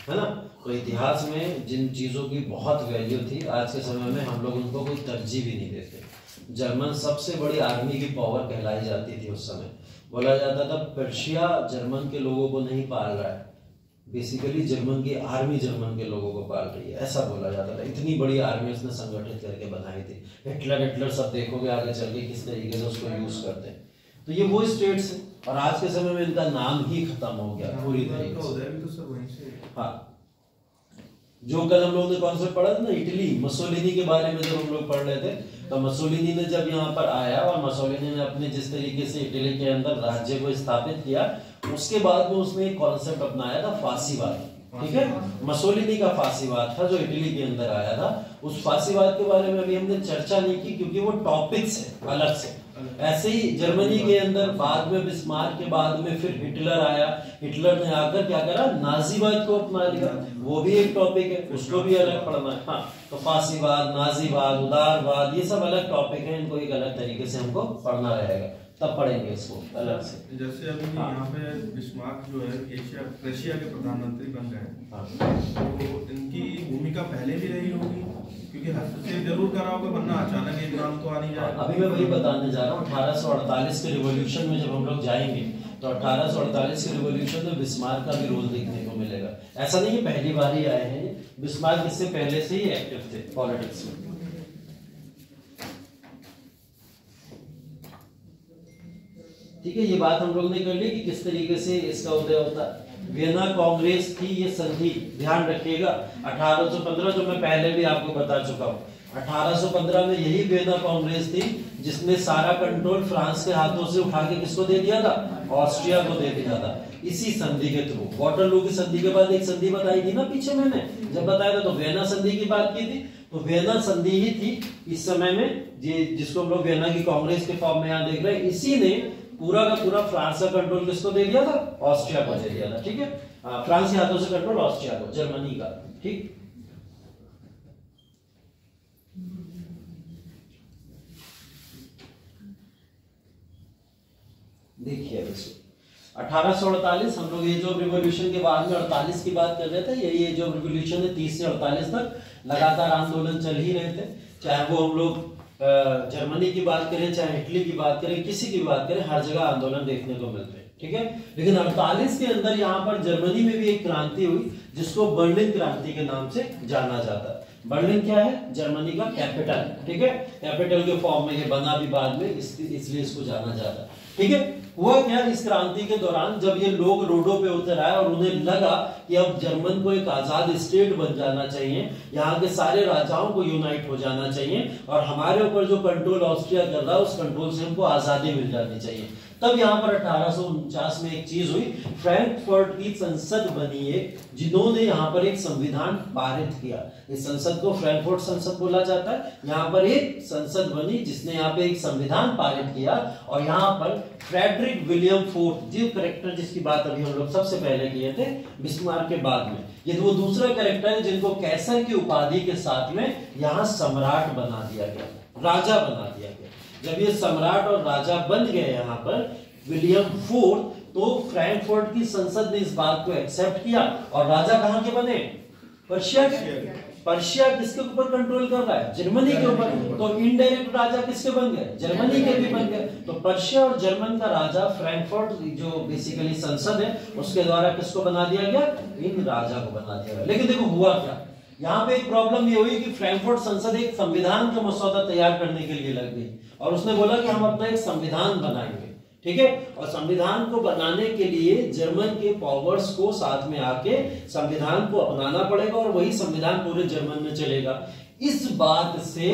है ना। तो इतिहास में जिन चीज़ों की बहुत वैल्यू थी आज के समय में हम लोग उनको कोई तरजीह भी नहीं देते। जर्मन सबसे बड़ी आर्मी की पावर कहलाई जाती थी उस समय। बोला जाता था पर्शिया जर्मन के लोगों को नहीं पाल रहा है, बेसिकली जर्मन की आर्मी जर्मन के लोगों को पाल रही है, ऐसा बोला जाता था। इतनी बड़ी आर्मी उसने संगठित करके बनाई थी। हिटलर सब देखोगे आगे चल के किस तरीके से उसको यूज करते हैं। तो ये वो स्टेट्स है और आज के समय में इनका नाम ही खत्म हो गया पूरी तरीके से। हाँ, जो कल हम लोगों ने कॉन्सेप्ट पढ़ा था ना इटली, मसोलिनी के बारे में जब हम लोग पढ़ रहे थे, तो मसोलिनी ने जब यहाँ पर आया और मसोलिनी ने अपने जिस तरीके से इटली के अंदर राज्य को स्थापित किया, उसके बाद में उसने एक कॉन्सेप्ट अपनाया था फांसीवाद। ठीक है, मसोलिनी का फांसीवाद था जो इटली के अंदर आया था। उस फांसीवाद के बारे में अभी हमने चर्चा नहीं की क्योंकि वो टॉपिक्स है अलग से। ऐसे ही जर्मनी के अंदर बाद में बिस्मार्क के बाद में फिर हिटलर आया। हिटलर ने आकर क्या करा, नाजीवाद को अपना लिया, वो भी एक टॉपिक है, उसको भी अलग पढ़ना है। हाँ, तो फांसीवाद, नाजीवाद, उदारवाद, ये सब अलग टॉपिक है, इनको एक अलग तरीके से हमको पढ़ना रहेगा, तब पढ़ेंगे इसको अलग से। जैसे अभी यहाँ पे बिस्मार्क जो है रशिया के प्रधानमंत्री बन गए, तो इनकी भूमिका पहले भी रही होगी क्योंकि हस्तक्षेप जरूर करा होगा, वरना अचानक एक नाम तो आ नहीं जाएगा। अभी मैं वही बताने जा रहा हूँ। 1848 के रिवॉल्यूशन में जब हम लोग जाएंगे तो 1848 के रिवॉल्यूशन में बिस्मार्क का भी रोल देखने को मिलेगा। ऐसा नहीं है पहली बार ही आए हैं, बिस्मार्क इससे पहले से ही एक्टिव थे पॉलिटिक्स में। ठीक है, ये बात हम लोग ने कर ली कि किस तरीके से इसका उदय होता है। वियना कांग्रेस थी ये संधि, ध्यान रखिएगा 1815, जो मैं पहले भी आपको बता चुका हूँ। 1815 में यही वियना कांग्रेस थी जिसने सारा कंट्रोल फ्रांस के हाथों से उठा के किसको दे दिया था, ऑस्ट्रिया को दे दिया था, इसी संधि के थ्रू। वाटरलू की संधि के बाद एक संधि बताई थी ना पीछे मैंने जब बताया था, तो वियना संधि की बात की थी। तो वियना संधि ही थी इस समय में, जिसको हम लोग वियना की कांग्रेस के फॉर्म में यहाँ देख रहे हैं। इसी ने पूरा का पूरा फ्रांस का कंट्रोल किसको दे दिया था? ऑस्ट्रिया को दे दिया था। ठीक है, फ्रांस के हाथों से कंट्रोल ऑस्ट्रिया को, जर्मनी का। ठीक, देखिए 1848 हम लोग एज ऑफ रिवॉल्यूशन के बाद में 48 की बात कर रहे थे। यही एज ऑफ रिवॉल्यूशन है, 30 से 48 तक लगातार आंदोलन चल ही रहे थे। चाहे वो हम लोग जर्मनी की बात करें, चाहे इटली की बात करें, किसी की बात करें, हर जगह आंदोलन देखने को मिलते हैं। ठीक है, लेकिन 48 के अंदर यहाँ पर जर्मनी में भी एक क्रांति हुई जिसको बर्लिन क्रांति के नाम से जाना जाता है। बर्लिन क्या है? जर्मनी का कैपिटल। ठीक है, कैपिटल के फॉर्म में ये बना भी बाद में, इसलिए इसको जाना जाता है। ठीक है, हुआ क्या इस क्रांति के दौरान, जब ये लोग रोडों पे उतर आए और उन्हें लगा कि अब जर्मन को एक आजाद स्टेट बन जाना चाहिए, यहाँ के सारे राजाओं को यूनाइट हो जाना चाहिए और हमारे ऊपर जो कंट्रोल ऑस्ट्रिया कर रहा है उस कंट्रोल से हमको आजादी मिल जानी चाहिए। तब यहाँ पर 1849 में एक चीज हुई, फ्रैंकफर्ट की संसद बनी है जिन्होंने यहाँ पर एक संविधान पारित किया। इस संसद को फ्रैंकफर्ट संसद बोला जाता है। यहाँ पर एक संसद बनी जिसने यहाँ पे एक संविधान पारित किया और यहाँ पर फ्रेडरिक विलियम फोर्थ, जो कैरेक्टर जिसकी बात अभी हम लोग सबसे पहले किए थे बिस्मार्क के बाद में, ये वो दूसरा कैरेक्टर है जिनको कैसर की उपाधि के साथ में यहाँ सम्राट बना दिया गया, राजा बना दिया गया। जब ये सम्राट और राजा बन गए यहाँ पर विलियम फोर्थ, तो फ्रैंकफर्ट की संसद ने इस बात को एक्सेप्ट किया और राजा कहाँ के बने? पर्शिया के। पर्शिया किसके ऊपर कंट्रोल कर रहा है? जर्मनी के ऊपर। तो इनडायरेक्ट राजा किसके बन गए? जर्मनी के भी बन गए। तो पर्शिया और जर्मन का राजा फ्रैंकफर्ट जो बेसिकली संसद है उसके द्वारा किसको बना दिया गया? इन राजा को बना दिया गया। लेकिन देखो हुआ क्या, यहाँ पे एक प्रॉब्लम ये हुई कि फ्रैंकफर्ट संसद एक संविधान का मसौदा तैयार करने के लिए लग गई और उसने बोला कि हम अपना एक संविधान बनाएंगे। ठीक है, और संविधान को बनाने के लिए जर्मन के पावर्स को साथ में आके संविधान को अपनाना पड़ेगा और वही संविधान पूरे जर्मन में चलेगा। इस बात से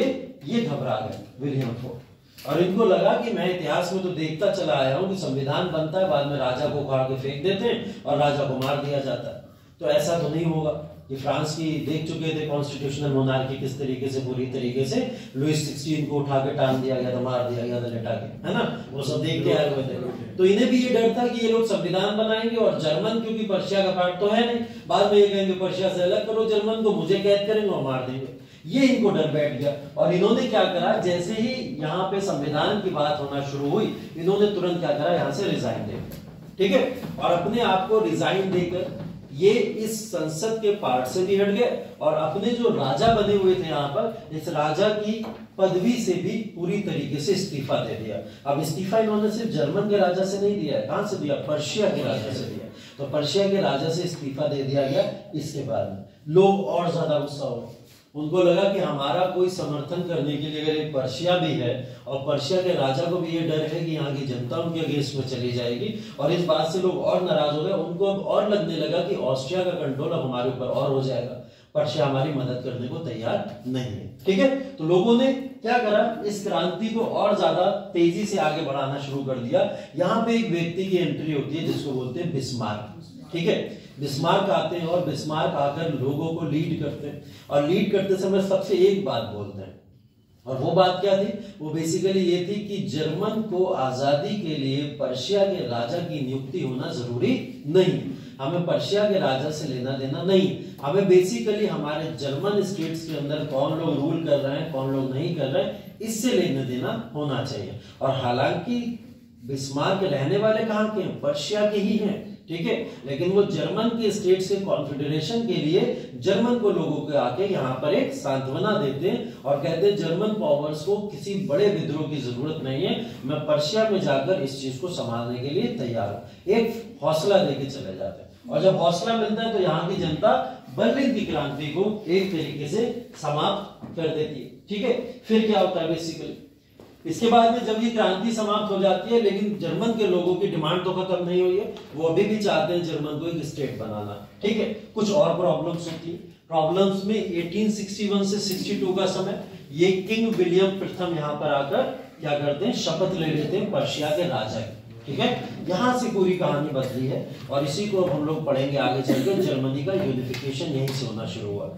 ये घबरा गए विलियम फोर्थ और इनको लगा कि मैं इतिहास में तो देखता चला आया हूं कि संविधान बनता है, बाद में राजा को उखाड़ के फेंक देते हैं और राजा को मार दिया जाता है। तो ऐसा तो नहीं होगा। कि फ्रांस की देख चुके थे कॉन्स्टिट्यूशनल मोनार्की किस तरीके से पूरी तरीके से लुईस 16 को उठा के टांग दिया गया था, मार दिया गया था लेटा के, है ना, वो सब देख के आए हुए थे। तो इन्हें भी ये डर था कि ये लोग संविधान बनाएंगे और जर्मन क्योंकि पर्शिया का पार्ट तो है नहीं, बाद में ये कहेंगे पर्शिया से अलग करो जर्मन को, मुझे कैद करेंगे और मार देंगे। ये इनको डर बैठ गया और इन्होंने क्या करा, जैसे ही यहाँ पे संविधान की बात होना शुरू हुई इन्होंने तुरंत क्या करा, यहाँ से रिजाइन दे दिया। ठीक है, और अपने आप को रिजाइन देकर ये इस संसद के पार्ट से भी हट गए और अपने जो राजा बने हुए थे यहाँ पर, इस राजा की पदवी से भी पूरी तरीके से इस्तीफा दे दिया। अब इस्तीफा इन्होंने सिर्फ जर्मन के राजा से नहीं दिया है, कहां से दिया? पर्शिया के राजा से दिया। तो पर्शिया के राजा से इस्तीफा दे दिया गया। इसके बाद में लोग और ज्यादा गुस्सा हो, उनको लगा कि हमारा कोई समर्थन करने के लिए अगर एक पर्शिया भी है और पर्शिया के राजा को भी ये डर है कि यहाँ की जनता उनके अगेंस्ट में चली जाएगी, और इस बात से लोग और नाराज हो गए। उनको अब और लगने लगा कि ऑस्ट्रिया का कंट्रोल अब हमारे ऊपर और हो जाएगा, पर्शिया हमारी मदद करने को तैयार नहीं है। ठीक है, तो लोगों ने क्या करा, इस क्रांति को और ज्यादा तेजी से आगे बढ़ाना शुरू कर दिया। यहाँ पे एक व्यक्ति की एंट्री होती है जिसको बोलते हैं बिस्मार्क। ठीक है, बिस्मार्क आते हैं और बिस्मार्क आकर लोगों को लीड करते हैं और लीड करते समय सबसे एक बात बोलते हैं, और वो बात क्या थी? वो बेसिकली ये थी कि जर्मन को आजादी के लिए पर्शिया के राजा की नियुक्ति होना जरूरी नहीं, हमें पर्शिया के राजा से लेना देना नहीं, हमें बेसिकली हमारे जर्मन स्टेट्स के अंदर कौन लोग रूल कर रहे हैं कौन लोग नहीं कर रहे हैं इससे लेना देना होना चाहिए। और हालांकि बिस्मार्क रहने वाले कहाँ के हैं? पर्शिया के ही हैं। ठीक है, लेकिन वो जर्मन के स्टेट्स के कॉन्फेडरेशन के लिए जर्मन को लोगों के आके यहाँ पर एक सांत्वना देते हैं और कहते हैं जर्मन पावर्स को किसी बड़े विद्रोह की जरूरत नहीं है, मैं पर्शिया में जाकर इस चीज को संभालने के लिए तैयार हूं। एक हौसला देके चले जाते हैं और जब हौसला मिलता है तो यहाँ की जनता बर्लिन की क्रांति को एक तरीके से समाप्त कर देती है। ठीक है, फिर क्या होता है बेसिकली इसके बाद में जब ये क्रांति समाप्त हो जाती है, लेकिन जर्मन के लोगों की डिमांड तो खत्म नहीं हुई है, वो अभी भी चाहते हैं जर्मन को एक स्टेट बनाना। ठीक है, कुछ और प्रॉब्लम्स होती है। प्रॉब्लम्स में 1861 से 62 का समय ये किंग विलियम प्रथम यहाँ पर आकर क्या करते हैं, शपथ ले लेते हैं पर्शिया के राजा की। ठीक है, यहां से पूरी कहानी बदली है और इसी को हम लोग पढ़ेंगे आगे चलकर। जर्मनी का यूनिफिकेशन यहीं से होना शुरू हुआ।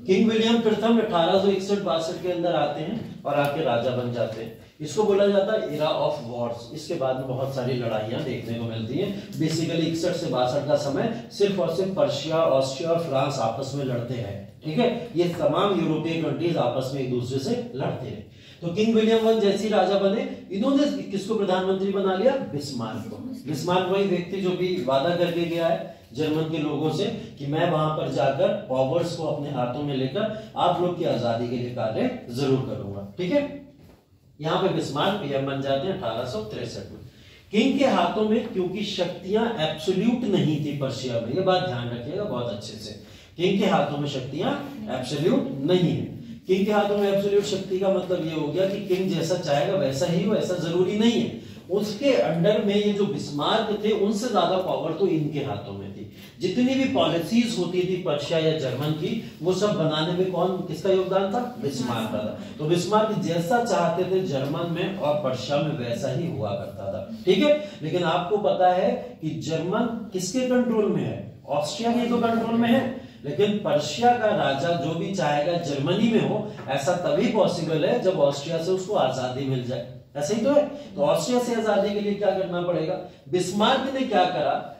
किंग विलियम प्रथम 1861-62 के अंदर आते हैं और आके राजा बन जाते हैं। इसको बोला जाता है इरा ऑफ वॉर्स। इसके बाद में बहुत सारी लड़ाइयां देखने को मिलती हैं। बेसिकली 61 से 62 का समय सिर्फ और सिर्फ पर्शिया, ऑस्ट्रिया और फ्रांस आपस में लड़ते हैं, ठीक है। ये तमाम यूरोपीय कंट्रीज आपस में एक दूसरे से लड़ते हैं। तो किंग विलियम I जैसी राजा बने, इन्होंने किसको प्रधानमंत्री बना लिया? बिस्मार्क को। बिस्मार्क वही व्यक्ति जो भी वादा करके गया है जर्मन के लोगों से कि मैं वहां पर जाकर पावर्स को अपने हाथों में लेकर आप लोग की आजादी के लिए कार्य जरूर करूंगा, ठीक है। यहां पे बिस्मार्क पीएम बन जाते हैं 1863 में। किंग के हाथों में क्योंकि शक्तियां एब्सोल्यूट नहीं थी पर्शिया में, ये बात ध्यान रखिएगा बहुत अच्छे से। किंग के हाथों में शक्तियां एब्सोल्यूट नहीं है। किंग के हाथों में एब्सोल्यूट शक्ति का मतलब ये हो गया कि किंग जैसा चाहेगा वैसा ही हो, ऐसा जरूरी नहीं है। उसके अंडर में ये जो बिस्मार्क थे उनसे ज्यादा पावर तो इनके हाथों में थी। जितनी भी पॉलिसीज होती थी पर्शिया या जर्मन की, वो सब बनाने में कौन किसका योगदान था? बिस्मार्क का था। तो बिस्मार्क जैसा चाहते थे जर्मन में और पर्शिया में वैसा ही हुआ करता था, ठीक है। लेकिन आपको पता है कि जर्मन किसके कंट्रोल में है? ऑस्ट्रिया के तो कंट्रोल में है। लेकिन पर्शिया का राजा जो भी चाहेगा जर्मनी में हो, ऐसा तभी पॉसिबल है जब ऑस्ट्रिया से उसको आजादी मिल जाए। ऐसे ही तो है। तो ऑस्ट्रिया से आजादी के लिए क्या करना पड़ेगा? बिस्मार्क ने क्या करा,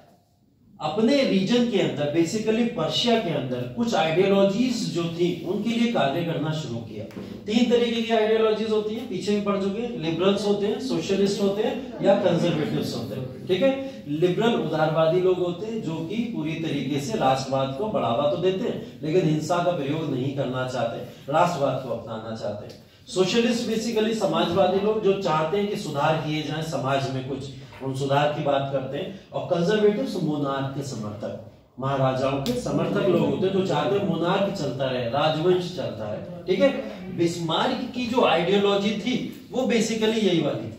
अपने रीजन के अंदर बेसिकली पर्शिया के अंदर कुछ आइडियोलॉजीज जो थी उनके लिए कार्य करना शुरू किया। 3 तरीके की आइडियोलॉजीज होती हैं, पीछे भी पढ़ चुके हैं। लिबरल्स होते हैं, सोशलिस्ट होते हैं या कंजर्वेटिव्स होते हैं, ठीक है। लिबरल उदारवादी लोग होते हैं जो कि पूरी तरीके से राष्ट्रवाद को बढ़ावा तो देते हैं लेकिन हिंसा का प्रयोग नहीं करना चाहते, राष्ट्रवाद को अपनाना चाहते हैं। सोशलिस्ट बेसिकली समाजवादी लोग जो चाहते हैं कि सुधार किए जाएं समाज में, कुछ उन सुधार की बात करते हैं। और कंजर्वेटिव्स मोनार्क के समर्थक, महाराजाओं के समर्थक लोग होते हैं जो चाहते हैं मोनार्क चलता रहे, राजवंश चलता रहे, ठीक है। बिस्मार्क की जो आइडियोलॉजी थी वो बेसिकली यही वाली थी,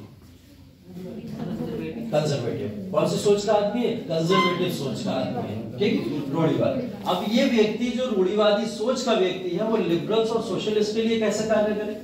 कंजर्वेटिव। कौन सी सोच का आदमी है? कंजर्वेटिव सोच का आदमी है, ठीक है, रूढ़िवादी। अब ये व्यक्ति जो रूढ़िवादी सोच का व्यक्ति है वो लिबरल्स और सोशलिस्ट के लिए कैसे कार्य करे,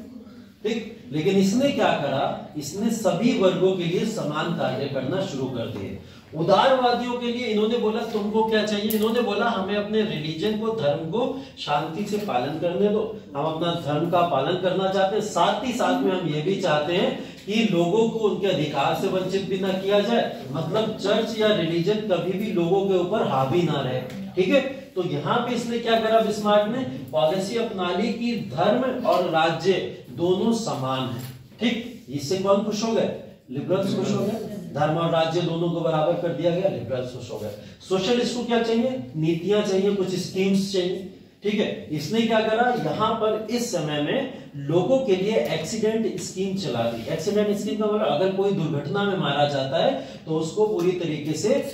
ठीक। लेकिन इसने क्या करा, इसने सभी वर्गों के लिए समान कार्य करना शुरू कर दिए। उदारवादियों के लिए इन्होंने बोला तुमको क्या चाहिए? इन्होंने बोला हमें अपने रिलीजन को, धर्म को शांति से पालन करने दो, हम अपना धर्म का पालन करना चाहते हैं, साथ ही साथ में हम ये भी चाहते हैं कि लोगों को उनके अधिकार से वंचित भी ना किया जाए, मतलब चर्च या रिलीजन कभी भी लोगों के ऊपर हावी ना रहे, ठीक है। तो यहाँ पे इसने क्या करा, बिस्मार्क ने पॉलिसी अपना ली कि धर्म और राज्य दोनों समान है, ठीक। इससे कौन खुश हो गए? लिबरल्स खुश हो गए। धर्म और राज्य दोनों को बराबर कर दिया गया, लिबरल्स खुश हो गए। सोशलिस्ट को क्या चाहिए? नीतियां चाहिए, कुछ स्कीम्स चाहिए, ठीक है। इसने क्या करा, यहां पर इस समय में लोगों के लिए एक्सीडेंट स्कीम चला दी। एक्सीडेंट स्कीम का मतलब अगर कोई दुर्घटना में मारा जाता है तो उसको पूरी तरीके से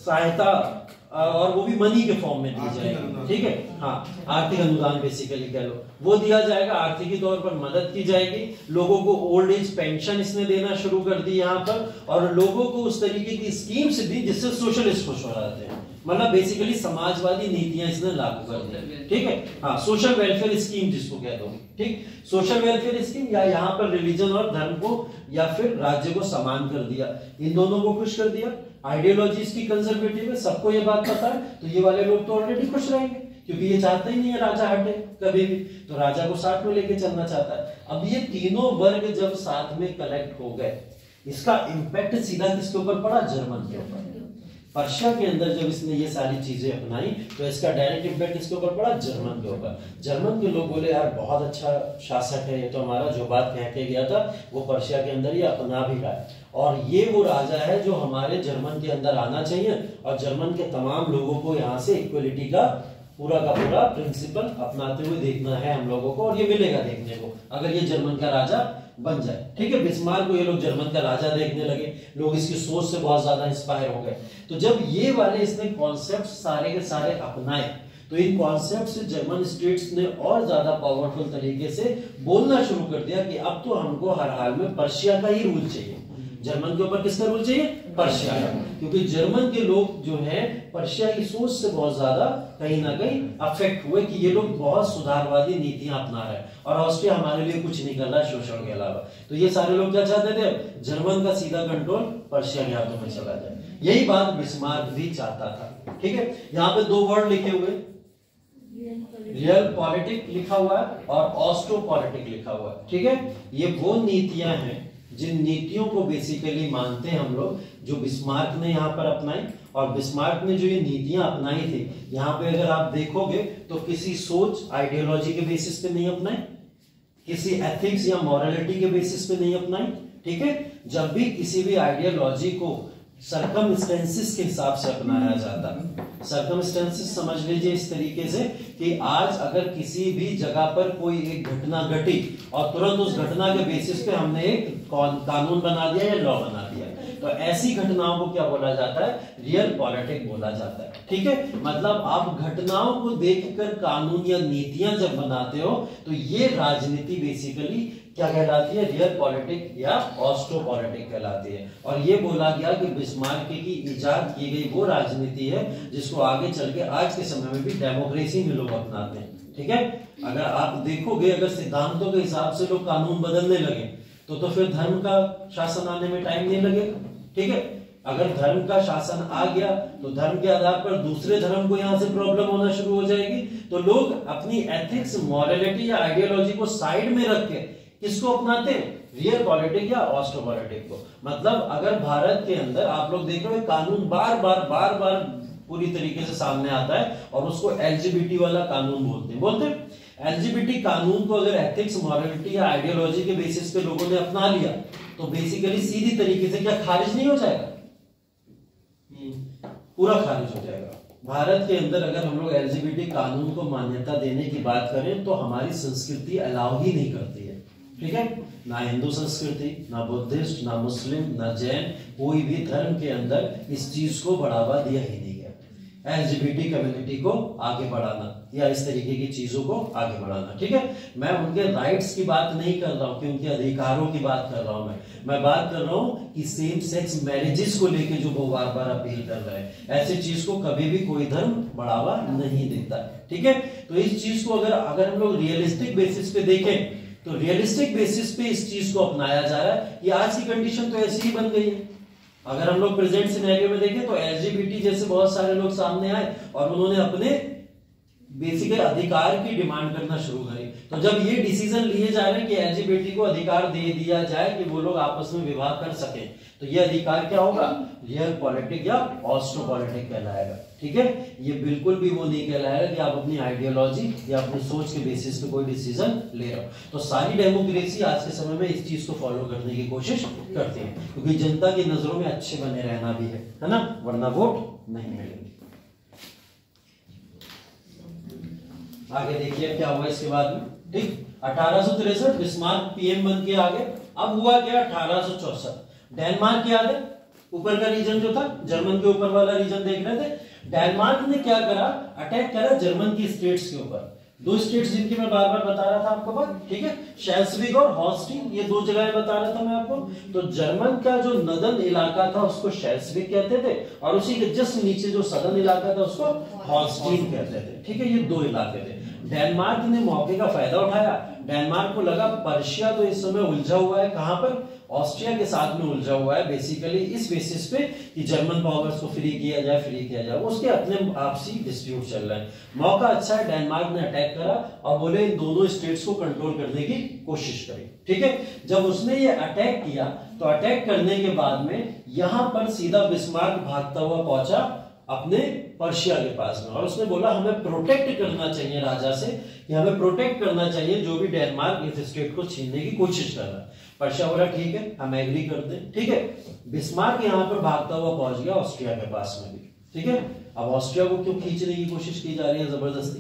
सहायता और वो भी मनी के फॉर्म में दी जाएगी, ठीक है। हाँ, आर्थिक अनुदान बेसिकली कह लो, वो दिया जाएगा, आर्थिक तौर पर मदद की जाएगी। लोगों को ओल्ड एज पेंशन इसने देना शुरू कर दी यहाँ पर, और लोगों को उस तरीके की स्कीम्स दी जिससे सोशलिस्ट खुश हो जाते हैं। मतलब बेसिकली समाजवादी नीतियां इसने लागू कर दी, ठीक है। हाँ, सोशल वेलफेयर स्कीम जिसको कहते हो, ठीक। सोशल वेलफेयर स्कीम, या यहाँ पर रिलीजन और धर्म को या फिर राज्य को समान कर दिया, इन दोनों को खुश कर दिया। आइडियोलॉजी इसकी कंजर्वेटिव है, सबको ये बात पता है, तो ये वाले लोग तो ऑलरेडी खुश रहेंगे क्योंकि ये चाहते ही नहीं है राजा हटे कभी भी, तो राजा को साथ में लेके चलना चाहता है। अब ये तीनों वर्ग जब साथ में कलेक्ट हो गए, इसका इंपैक्ट सीधा किसके ऊपर पड़ा? जर्मन के ऊपर। पर्शिया के अंदर जब इसने ये सारी चीजें अपनाई तो इसका डायरेक्ट इंपैक्ट किसके ऊपर पड़ा? जर्मन के ऊपर। जर्मन के लोग बोले यार बहुत अच्छा शासक है ये तो, हमारा जो बात कह के गया था वो पर्शिया के अंदर ही अपना भी रहा है, और ये वो राजा है जो हमारे जर्मन के अंदर आना चाहिए और जर्मन के तमाम लोगों को यहाँ से इक्वलिटी का पूरा प्रिंसिपल अपनाते हुए देखना है हम लोगों को, और ये मिलेगा देखने को अगर ये जर्मन का राजा बन जाए, ठीक है। बिस्मार्क को ये लोग जर्मन का राजा देखने लगे, लोग इसकी सोच से बहुत ज्यादा इंस्पायर हो गए। तो जब ये वाले इसने कॉन्सेप्ट सारे के सारे अपनाए तो इन कॉन्सेप्ट से जर्मन स्टेट्स ने और ज्यादा पावरफुल तरीके से बोलना शुरू कर दिया कि अब तो हमको हर हाल में पर्शिया का ही रूल चाहिए। जर्मन के ऊपर किसका रूल चाहिए? पर्शिया का, क्योंकि जर्मन के लोग जो हैं पर्शिया की सोच से बहुत ज्यादा कहीं ना कहीं अफेक्ट हुए कि ये लोग बहुत सुधारवादी नीतियां अपना रहे हैं और ऑस्ट्रिया हमारे लिए कुछ नहीं कर रहा है शोषण के अलावा। तो ये सारे लोग क्या चाहते थे? जर्मन का सीधा कंट्रोल पर्शिया के हाथों में चला जाए। यही बात बिस्मार्क भी चाहता था, ठीक है। यहाँ पे 2 वर्ड लिखे हुए, रियल पॉलिटिक लिखा हुआ है और ऑस्ट्रो पॉलिटिक लिखा हुआ है, ठीक है। ये वो नीतियां हैं जिन नीतियों को बेसिकली मानते हैं हम लोग, जो बिस्मार्क ने यहाँ पर अपनाई। और बिस्मार्क ने जो ये नीतियां अपनाई थी, यहाँ पे अगर आप देखोगे तो किसी सोच आइडियोलॉजी के बेसिस पे नहीं अपनाई, किसी एथिक्स या मॉरलिटी के बेसिस पे नहीं अपनाई, ठीक है। जब भी किसी भी आइडियोलॉजी को सर्कमस्टेंसेस के हिसाब से अपनाया जाता है। सर्कमस्टेंसेस समझ लीजिए इस तरीके से कि आज अगर किसी भी जगह पर कोई एक घटना घटी और तुरंत उस घटना के बेसिस पे हमने एक कानून बना दिया या लॉ बना दिया, तो ऐसी घटनाओं को क्या बोला जाता है? रियल पॉलिटिक बोला जाता है, ठीक है। मतलब आप घटनाओं को देखकर कानून या नीतियां जब बनाते हो तो ये राजनीति बेसिकली क्या कहलाती है? रियल पॉलिटिक या ऑस्ट्रो पॉलिटिक कहलाती है। और ये बोला गया कि बिस्मार्क की इजाद की गई वो राजनीति है जिसको आगे चल के आज के समय में भी डेमोक्रेसी में लोग अपनाते हैं, ठीक है। अगर आप देखोगे, अगर सिद्धांतों के हिसाब से लोग कानून बदलने लगे तो फिर धर्म का शासन आने में टाइम नहीं लगेगा, ठीक है। अगर धर्म का शासन आ गया तो धर्म के आधार पर दूसरे धर्म को यहां से प्रॉब्लम होना शुरू हो जाएगी। तो लोग अपनी एथिक्स, मॉरलिटी या आइडियोलॉजी को साइड में रख के किसको अपनाते हैं? रियल पॉलिटिक या ऑस्ट्रो पॉलिटिक को। मतलब अगर भारत के अंदर आप लोग देख रहे हो कानून बार बार पूरी तरीके से सामने आता है और उसको एलजीबीटी वाला कानून बोलते हैं। एलजीबीटी कानून को अगर एथिक्स, मॉरलिटी या आइडियोलॉजी के बेसिस पे लोगों ने अपना लिया तो बेसिकली सीधी तरीके से क्या खारिज नहीं हो जाएगा? पूरा खारिज हो जाएगा। भारत के अंदर अगर हम लोग एलजीबीटी कानून को मान्यता देने की बात करें तो हमारी संस्कृति अलाउ ही नहीं करती है, ठीक है। ना हिंदू संस्कृति, ना बुद्धिस्ट, ना मुस्लिम, ना जैन, कोई भी धर्म के अंदर इस चीज को बढ़ावा दिया ही नहीं गया। एलजीबीटी कम्युनिटी को आगे बढ़ाना या इस तरीके की चीजों को आगे बढ़ाना, ठीक है। मैं उनके राइट्स की बात नहीं कर रहा हूं कि उनके अधिकारों की बात कर रहा हूं। मैं बात कर रहा हूं कि सेम सेक्स मैरिजेस को लेके जो वो बार बार अपील कर रहे हैं, ऐसी चीज को कभी भी कोई धर्म बढ़ावा नहीं देता, ठीक है। तो इस चीज को अगर हम लोग रियलिस्टिक बेसिस पे देखें तो रियलिस्टिक बेसिस पे इस चीज को अपनाया जा रहा है। ये आज की कंडीशन तो ऐसी ही बन गई है। अगर हम लोग प्रेजेंट सिनेरियो में देखें तो एलजीबीटी जैसे बहुत सारे लोग सामने आए और उन्होंने अपने बेसिकली अधिकार की डिमांड करना शुरू करी। तो जब ये डिसीजन लिए जा रहे हैं कि एलजीबीटी को अधिकार दे दिया जाए कि वो लोग आपस में विवाह कर सके, तो ये अधिकार क्या होगा? रियल पॉलिटिक या ऑस्ट्रो पॉलिटिक कहलाएगा, ठीक है। ये बिल्कुल भी वो नहीं कहलाएगा कि आप अपनी आइडियोलॉजी या अपनी सोच के बेसिस पे कोई डिसीजन ले रहे हो। तो सारी डेमोक्रेसी आज के समय में इस चीज को फॉलो करने की कोशिश करती है क्योंकि जनता की नजरों में अच्छे बने रहना भी है ना, वरना वोट नहीं मिलेंगे। आगे देखिए क्या हुआ इसके बाद में, ठीक। 1863 बिस्मार्क पीएम बन के आ गए। अब हुआ क्या? 1864 डेनमार्क याद है, ऊपर का रीजन जो था, जर्मन के ऊपर वाला रीजन देख रहे थे। डेनमार्क ने क्या करा? अटैक करा जर्मन की स्टेट्स के ऊपर। दो स्टेट्स जिनकी मैं बार बार बता रहा था आपको बात, ठीक है, शेल्सविग और हॉस्टिन, ये दो जगह बता रहा था मैं आपको। तो जर्मन का जो नदर्न इलाका था उसको शेल्सविग कहते थे और उसी के जस्ट नीचे जो सदर्न इलाका था उसको हॉस्टिन कहते थे, ठीक है। ये दो इलाके थे। डेनमार्क ने मौके का फायदा उठाया। डेनमार्क को लगा पर्शिया तो इस समय उलझा हुआ है, कहां पर? ऑस्ट्रिया के साथ में उलझा हुआ है, बेसिकली इस बेसिस पे कि जर्मन पावर्स को फ्री किया जाए, उसके अपने आपसी डिस्प्यूट चल रहा है। मौका अच्छा है, डेनमार्क ने अटैक करा और बोले इन दोनों स्टेट्स को कंट्रोल करने की कोशिश करी, ठीक है। जब उसने ये अटैक किया तो अटैक करने के बाद में यहां पर सीधा बिस्मार्क भागता हुआ पहुंचा अपने पर्शिया के पास में और उसने बोला हमें प्रोटेक्ट करना चाहिए राजा से, कि हमें प्रोटेक्ट करना चाहिए जो भी डेनमार्क इस स्टेट को छीनने की कोशिश कर रहा है। पर्शिया बोला ठीक है, हम एग्री करते हैं, ठीक है। बिस्मार्क यहां पर भागता हुआ पहुंच गया ऑस्ट्रिया के पास में भी, ठीक है। अब ऑस्ट्रिया को क्यों खींचने की कोशिश की जा रही है जबरदस्ती?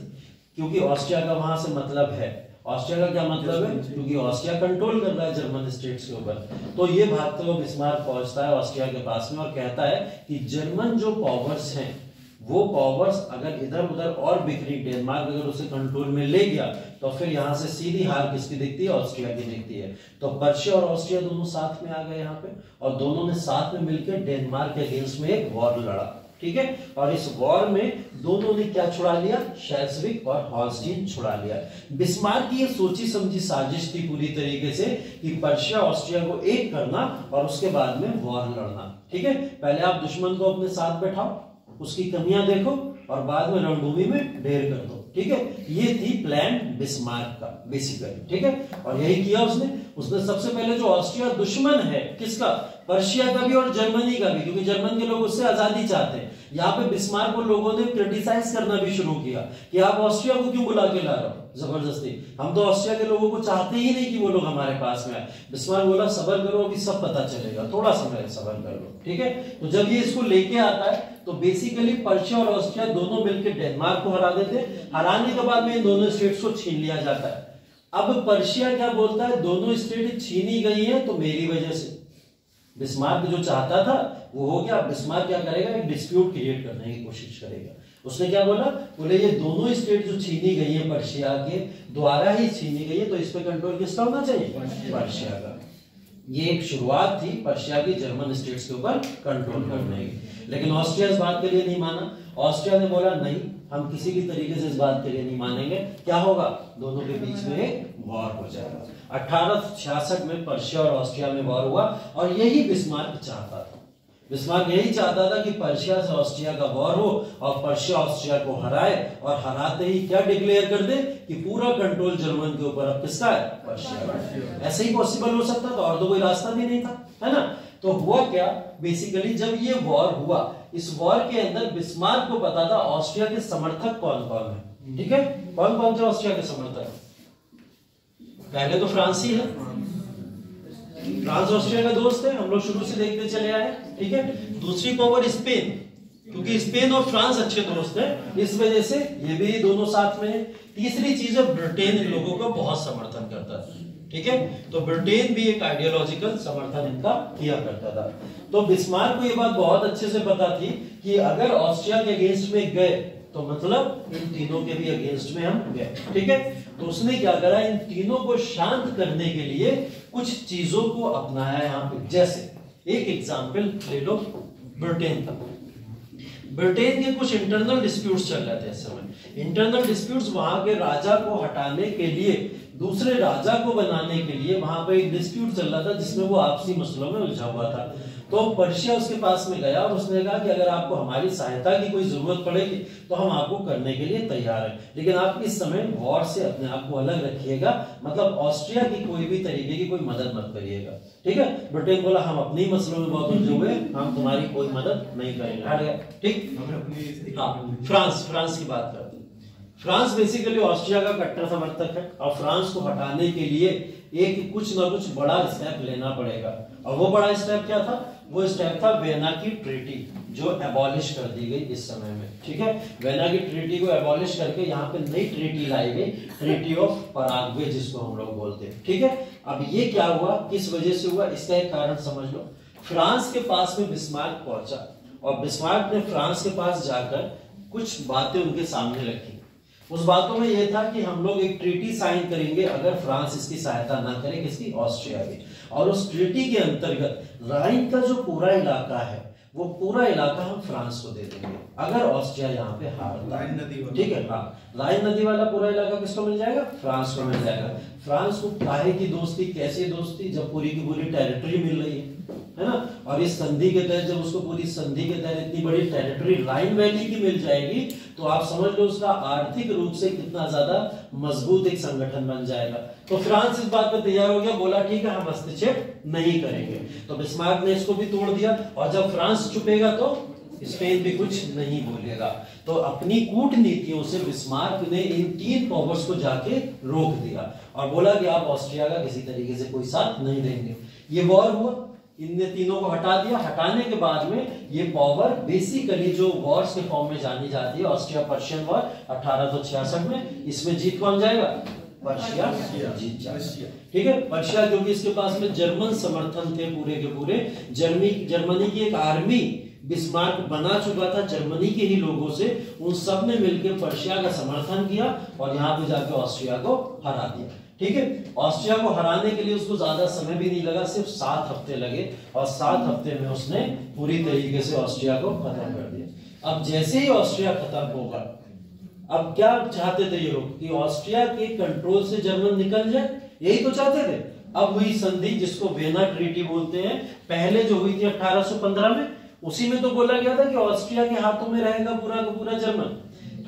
क्योंकि ऑस्ट्रिया का वहां से मतलब है। ऑस्ट्रिया का क्या मतलब है? क्योंकि ऑस्ट्रिया कंट्रोल कर रहा है जर्मन स्टेट्स के ऊपर। तो ये भागते हुए बिस्मार्क पहुंचता है ऑस्ट्रिया के पास में और कहता है कि जर्मन जो पावर्स हैं वो पावर्स अगर इधर उधर और बिखरी, डेनमार्क अगर उसे कंट्रोल में ले गया तो फिर यहां से सीधी हार किसकी दिखती है? ऑस्ट्रिया की दिखती है। तो पर्शिया और ऑस्ट्रिया दोनों साथ में आ गए यहाँ पे और दोनों ने साथ में मिलकर डेनमार्क के अगेंस्ट में एक वॉर लड़ा, ठीक है। और इस वॉर में दोनों ने क्या छुड़ा लिया? शेल्सविग और हॉस्टिन छुड़ा लिया। बिस्मार्क की ये सोची समझी साजिश थी पूरी तरीके से कि पर्शिया ऑस्ट्रिया को एक करना और उसके बाद में वॉर लड़ना, ठीक है। पहले आप दुश्मन को अपने साथ बैठाओ, उसकी कमियां देखो और बाद में रणभूमि में ढेर कर दो, ठीक है, ये थी प्लान बिस्मार्क का बेसिकली, ठीक है। और यही किया उसने सबसे पहले जो ऑस्ट्रिया दुश्मन है किसका, पर्शिया का भी और जर्मनी का भी, क्योंकि जर्मन के लोग उससे आजादी चाहते हैं। यहाँ पे बिस्मार्क को लोगों ने क्रिटिसाइज करना भी शुरू किया कि आप ऑस्ट्रिया को क्यों बुला के ला रहे हो जबरदस्ती, हम तो ऑस्ट्रिया के लोगों को चाहते ही नहीं कि वो लोग हमारे पास में आए। बिस्मार्क बोला सबर करो, अभी सब पता चलेगा, थोड़ा समय सबर कर लो, ठीक है। तो जब ये इसको लेके आता है तो बेसिकली पर्शिया और ऑस्ट्रिया दोनों मिलकर डेनमार्क को हरा देते हैं। हराने के बाद में इन दोनों स्टेट्स को छीन लिया जाता है। अब पर्शिया क्या बोलता है, दोनों स्टेट छीनी गई है तो मेरी वजह से। बिस्मार्क जो चाहता था वो हो गया। बिस्मार्क क्या करेगा, एक डिस्प्यूट क्रिएट करने की कोशिश करेगा। उसने क्या बोला, बोले ये दोनों स्टेट जो छीनी गई है पर्शिया के द्वारा ही छीनी गई है, तो इस पे कंट्रोल किसका होना चाहिए, पर्शिया का। ये एक शुरुआत थी पर्शिया की जर्मन स्टेट्स के ऊपर कंट्रोल करने की। लेकिन ऑस्ट्रिया इस बात के लिए नहीं माना। ऑस्ट्रिया ने बोला नहीं, हम किसी भी तरीके से इस बात के लिए नहीं मानेंगे। क्या होगा, दोनों के बीच में एक वॉर हो जाएगा। 1866 में पर्शिया और ऑस्ट्रिया में वॉर हुआ और यही बिस्मार्क चाहता था। बिस्मार्क यही चाहता था कि पर्शिया से ऑस्ट्रिया का वॉर हो और पर्शिया ऑस्ट्रिया को हराए, और हराते ही क्या डिक्लेयर कर दे कि पूरा कंट्रोल जर्मन के ऊपर अब किसका है, पर्शिया का। ऐसे ही पॉसिबल हो सकता था, और तो कोई रास्ता भी नहीं था, है ना। तो हुआ क्या, बेसिकली जब ये वॉर हुआ, इस वॉर के अंदर बिस्मार्क को पता था ऑस्ट्रिया के समर्थक कौन कौन है, ठीक है। कौन कौन थे ऑस्ट्रिया के समर्थक, पहले तो फ्रांस ही है। फ्रांस ऑस्ट्रिया का दोस्त है, हम लोग शुरू से देखते चले आए, ठीक है। दूसरी पावर स्पेन, क्योंकि स्पेन और फ्रांस अच्छे दोस्त हैं, इस वजह से ये भी दोनों साथ में है। तीसरी चीज है ब्रिटेन इन लोगों का बहुत समर्थन करता था, ठीक है। तो ब्रिटेन भी एक आइडियोलॉजिकल समर्थन इनका किया करता था। तो बिस्मार्क को ये बात बहुत अच्छे से पता थी कि अगर ऑस्ट्रिया के अगेंस्ट में गए तो मतलब इन तीनों के भी अगेंस्ट में हम गए, ठीक है। तो उसने क्या करा, इन तीनों को शांत करने के लिए कुछ चीजों को अपनाया यहाँ पे। जैसे एक एग्जाम्पल ले लो ब्रिटेन का। ब्रिटेन के कुछ इंटरनल डिस्प्यूट्स चल रहे थे इस समय। इंटरनल डिस्प्यूट्स वहां के राजा को हटाने के लिए, दूसरे राजा को बनाने के लिए वहां पे एक डिस्प्यूट चल रहा था जिसमें वो आपसी मसलों में उलझा हुआ था। तो पर्शिया उसके पास में गया और उसने कहा कि अगर आपको हमारी सहायता की कोई जरूरत पड़ेगी तो हम आपको करने के लिए तैयार हैं, लेकिन आप इस समय वॉर से अपने आप को अलग रखिएगा, मतलब ऑस्ट्रिया की कोई भी तरीके की कोई मदद मत करिएगा, ठीक है। ब्रिटेन बोला हम अपने मसलों में बहुत उलझे हुए, हम तुम्हारी कोई मदद नहीं करेंगे, हट गया, ठीक। हाँ, फ्रांस की बात करते हैं। फ्रांस बेसिकली ऑस्ट्रिया का कट्टर समर्थक है और फ्रांस को हटाने के लिए एक कुछ ना कुछ बड़ा स्टेप लेना पड़ेगा। और वो बड़ा स्टेप क्या था, वो स्टेप था वियना की ट्रीटी, जो एबॉलिश कर दी गई इस समय में, ठीक है। वियना की ट्रीटी को एबॉलिश करके यहाँ पे नई ट्रीटी लाई गई, ट्रीटी ऑफ पराग्वे जिसको हम लोग बोलते हैं, ठीक है। अब ये क्या हुआ, किस वजह से हुआ, इसका एक कारण समझ लो। फ्रांस के पास में बिस्मार्क पहुंचा और बिस्मार्क ने फ्रांस के पास जाकर कुछ बातें उनके सामने रखी। उस बातों में यह था कि हम लोग एक ट्रीटी साइन करेंगे अगर फ्रांस इसकी सहायता ना करे, किसकी, ऑस्ट्रिया की। और उस ट्रीटी के अंतर्गत राइन का जो पूरा इलाका है वो पूरा इलाका हम फ्रांस को दे देंगे अगर ऑस्ट्रिया यहाँ पे हारता है, ठीक है। हाँ, राइन नदी वाला पूरा इलाका किसको मिल जाएगा, फ्रांस को मिल जाएगा। फ्रांस को काहे की दोस्ती, कैसी दोस्ती, जब पूरी की पूरी टेरिटरी मिल रही है ना। और इस संधि के तहत जब उसको पूरी संधि के तहत इतनी बड़ी टेरिटरी राइन वैली की मिल जाएगी तो आप समझ लो उसका आर्थिक रूप से कितना ज्यादा मजबूत एक संगठन बन जाएगा। तो फ्रांस इस बात पर तैयार हो गया, बोला ठीक है हम हस्तक्षेप नहीं करेंगे। तो बिस्मार्क ने इसको भी तोड़ दिया और जब फ्रांस चुपेगा तो स्पेन भी कुछ नहीं बोलेगा। तो अपनी कूटनीतियों से बिस्मार्क ने इन तीन पावर्स को जाके रोक दिया और बोला कि आप ऑस्ट्रिया का किसी तरीके से कोई साथ नहीं देंगे। ये वॉर हुआ, इनने तीनों को हटा दिया। हटाने के बाद में ये पावर बेसिकली जो वॉर्स के फॉर्म में जानी जाती है, ऑस्ट्रिया पर्शियन वॉर 1866 में, इसमें जीत कौन जाएगा, पर्शिया जीत जाएगा, ठीक है। पर्शिया क्योंकि इसके पास में जर्मन समर्थन थे पूरे के पूरे, जर्मनी की एक आर्मी बिस्मार्क बना चुका था जर्मनी के ही लोगों से, उन सब ने मिलकर पर्शिया का समर्थन किया और यहाँ पे जाके ऑस्ट्रिया को हरा दिया, ठीक है। ऑस्ट्रिया को हराने के लिए उसको ज्यादा समय भी नहीं लगा, सिर्फ 7 हफ्ते लगे और 7 हफ्ते में उसने पूरी तरीके से ऑस्ट्रिया को खत्म कर दिया। अब जैसे ही ऑस्ट्रिया खत्म होगा, अब क्या चाहते थे ये लोग कि ऑस्ट्रिया के कंट्रोल से जर्मन निकल जाए, यही तो चाहते थे। अब हुई संधि जिसको वियना ट्रीटी बोलते हैं, पहले जो हुई थी 1815 में, उसी में तो बोला गया था कि ऑस्ट्रिया के हाथों में रहेगा पूरा का पूरा जर्मन,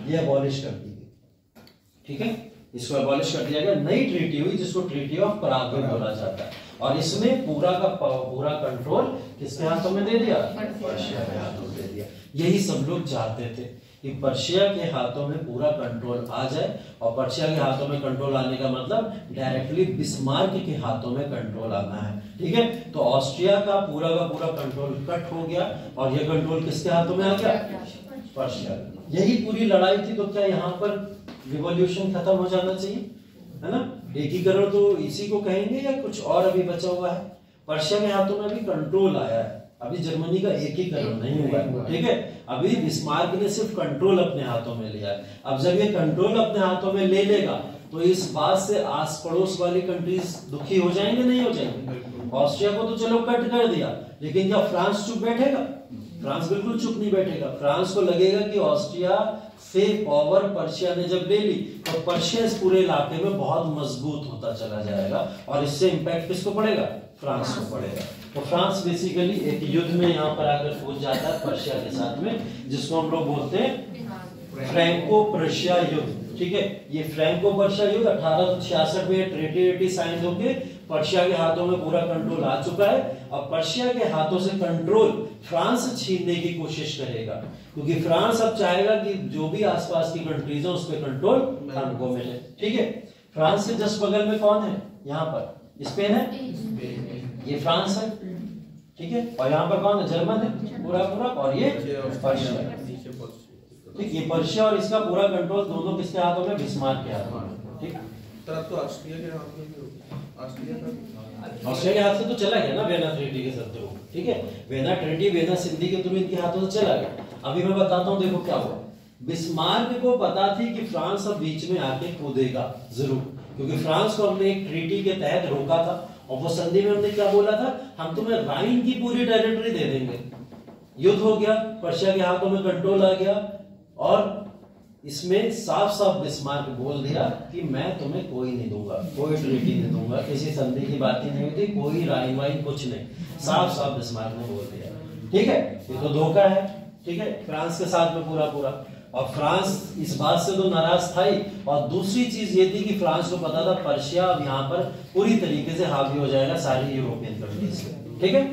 ये अबॉलिश कर दी गई। ठीक है, इसको एबॉलिश कर दिया गया। नई ट्रीटी हुई जिसको ट्रीटी ऑफ पराग बोला जाता है, और इसमें पूरा का पूरा कंट्रोल किसके हाथों में दे दिया? पर्शिया के हाथों में दे दिया। यही सब लोग चाहते थे कि पर्शिया के हाथों में पूरा कंट्रोल आ जाए, और पर्शिया के हाथों में कंट्रोल आने का मतलब डायरेक्टली बिस्मार्क के हाथों में कंट्रोल आना है। ठीक है, तो ऑस्ट्रिया का पूरा कंट्रोल कट हो गया, और ये कंट्रोल किसके हाथों में आ गया? पर्शिया। यही पूरी लड़ाई थी। तो क्या यहाँ पर रिवॉल्यूशन खत्म हो जाना चाहिए, है ना? एकीकरण तो इसी को कहेंगे, या कुछ और अभी बचा हुआ है? पर्शिया के हाथों में अभी कंट्रोल आया है, अभी जर्मनी का एकीकरण नहीं हुआ है। ठीक है, अभी बिस्मार्क ने सिर्फ कंट्रोल अपने हाथों में लिया है। अब जब ये कंट्रोल अपने हाथों में ले लेगा तो इस बात से आस पड़ोस वाली कंट्रीज दुखी हो जाएंगे, नहीं हो जाएंगे? ऑस्ट्रिया को तो चलो कट कर दिया, लेकिन क्या फ्रांस चुप बैठेगा? फ्रांस बिल्कुल चुप नहीं बैठेगा। फ्रांस को लगेगा कि ऑस्ट्रिया से पावर पर्शिया ने जब ले ली तो पर्शिया इस पूरे इलाके में बहुत मजबूत होता चला जाएगा, और इससे इंपैक्ट किसको पड़ेगा? फ्रांस को पड़ेगा। तो फ्रांस बेसिकली एक युद्ध में यहाँ पर आकर कूद जाता है पर्शिया के साथ में, जिसको हम लोग बोलते हैं फ्रैंको पर्शिया युद्ध। ठीक है, ये फ्रैंको पर्शिया युद्ध 1866 में ट्रीटी साइन होके पर्शिया के हाथों में पूरा कंट्रोल आ चुका है। अब पर्शिया के हाथों से कंट्रोल फ्रांस छीनने की कोशिश करेगा, क्योंकि फ्रांस अब चाहेगा कि जो भी आसपास की कंट्रीज है उस पर कंट्रोल हमको मिले। ठीक है, फ्रांस के जस्ट बगल में कौन है? यहाँ पर स्पेन है, ये फ्रांस है। ठीक है, और यहाँ पर कौन है? जर्मन है पूरा, और ये पर्शिया। ठीक, ये पर्शिया और इसका पूरा कंट्रोल दोनों किसके हाथों में? बिस्मार्क के हाथों में। ठीक, तो ऑस्ट्रिया के हाथ में भी, ऑस्ट्रिया के हाथ से तो चला गया ना वेना ट्रीटी के थ्रू। ठीक है, वेना ट्रीटी वेना संधि के थ्रू इनके हाथों से चला गया। अभी मैं बताता हूँ, देखो क्या हुआ। बिस्मार्क को पता थी कि फ्रांस अब बीच में आके कूदेगा जरूर, क्योंकि फ्रांस को हमने एक ट्रीटी के तहत रोका था, और वो संधि में हमने क्या बोला था? हम तुम्हें राइन की पूरी टेरिटरी दे देंगे। युद्ध हो गया, पर्शिया के हाथों में कंट्रोल आ गया, और इसमें साफ साफ बिस्मार्क बोल दिया कि मैं तुम्हें कोई नहीं दूंगा, कोई ट्रीटी नहीं दूंगा, किसी संधि की बात ही नहीं होती, कोई राइन वाइन कुछ नहीं। साफ साफ बिस्मार्क ने बोल दिया। ठीक है, ये तो धोखा है। ठीक है, फ्रांस के साथ में पूरा, और फ्रांस इस बात से तो नाराज था ही, और दूसरी चीज ये थी कि फ्रांस को पता था पर्शिया अब यहाँ पर पूरी तरीके से हावी हो जाएगा सारी यूरोपियन कंट्रीज पे। ठीक है,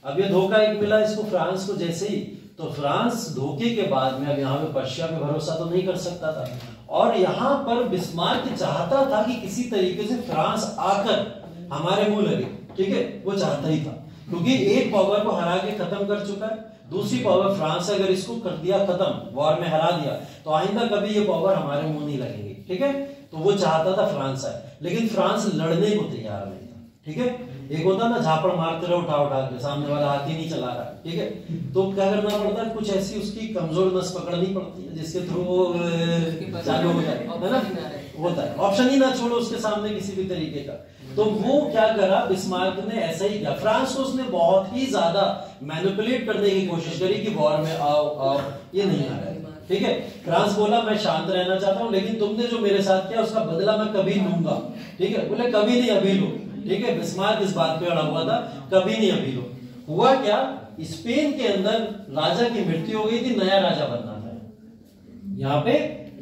अब ये धोखा एक मिला इसको फ्रांस को जैसे ही, तो फ्रांस धोखे के बाद में अब यहाँ पे पर्शिया पे भरोसा तो नहीं कर सकता था, और यहाँ पर बिस्मार्क चाहता था कि किसी तरीके से फ्रांस आकर हमारे मुंह लगे। ठीक है, वो चाहता ही था, क्योंकि एक पावर को हरा के खत्म कर चुका है, दूसरी पावर फ्रांस अगर इसको कर दिया खत्म, वॉर में हरा दिया, तो आइंदा कभी ये पावर हमारे मुंह नहीं लगेंगे। ठीक है, तो वो चाहता था फ्रांस आए, लेकिन फ्रांस लड़ने को तैयार नहीं था। ठीक है, एक होता ना झापड़ मारते रहो उठा के, सामने वाला हाथ ही नहीं चला रहा। ठीक है, तो क्या करना पड़ता है? कुछ ऐसी उसकी कमजोर नस पकड़नी पड़ती है जिसके थ्रू वो चालू हो जाए, है ना? होता है, ऑप्शन ही ना छोड़ो उसके सामने किसी भी तरीके का। तो वो क्या करा, बिस्मार्क ने ऐसा ही किया। फ्रांस को उसने बहुत ही ज्यादा मैनिपुलेट करने की कोशिश करी कि वॉर में आओ, ये नहीं आ रहा है। ठीक है, फ्रांस बोला मैं शांत रहना चाहता हूं, लेकिन तुमने जो मेरे साथ किया उसका बदला मैं कभी लूंगा। ठीक है, बोले कभी नहीं अभी लो। ठीक है, बिस्मार्क इस बात पे अड़ा हुआ था, कभी नहीं अभी लो। हुआ क्या, स्पेन के अंदर राजा की मृत्यु हो गई थी, नया राजा बनना था, यहाँ पे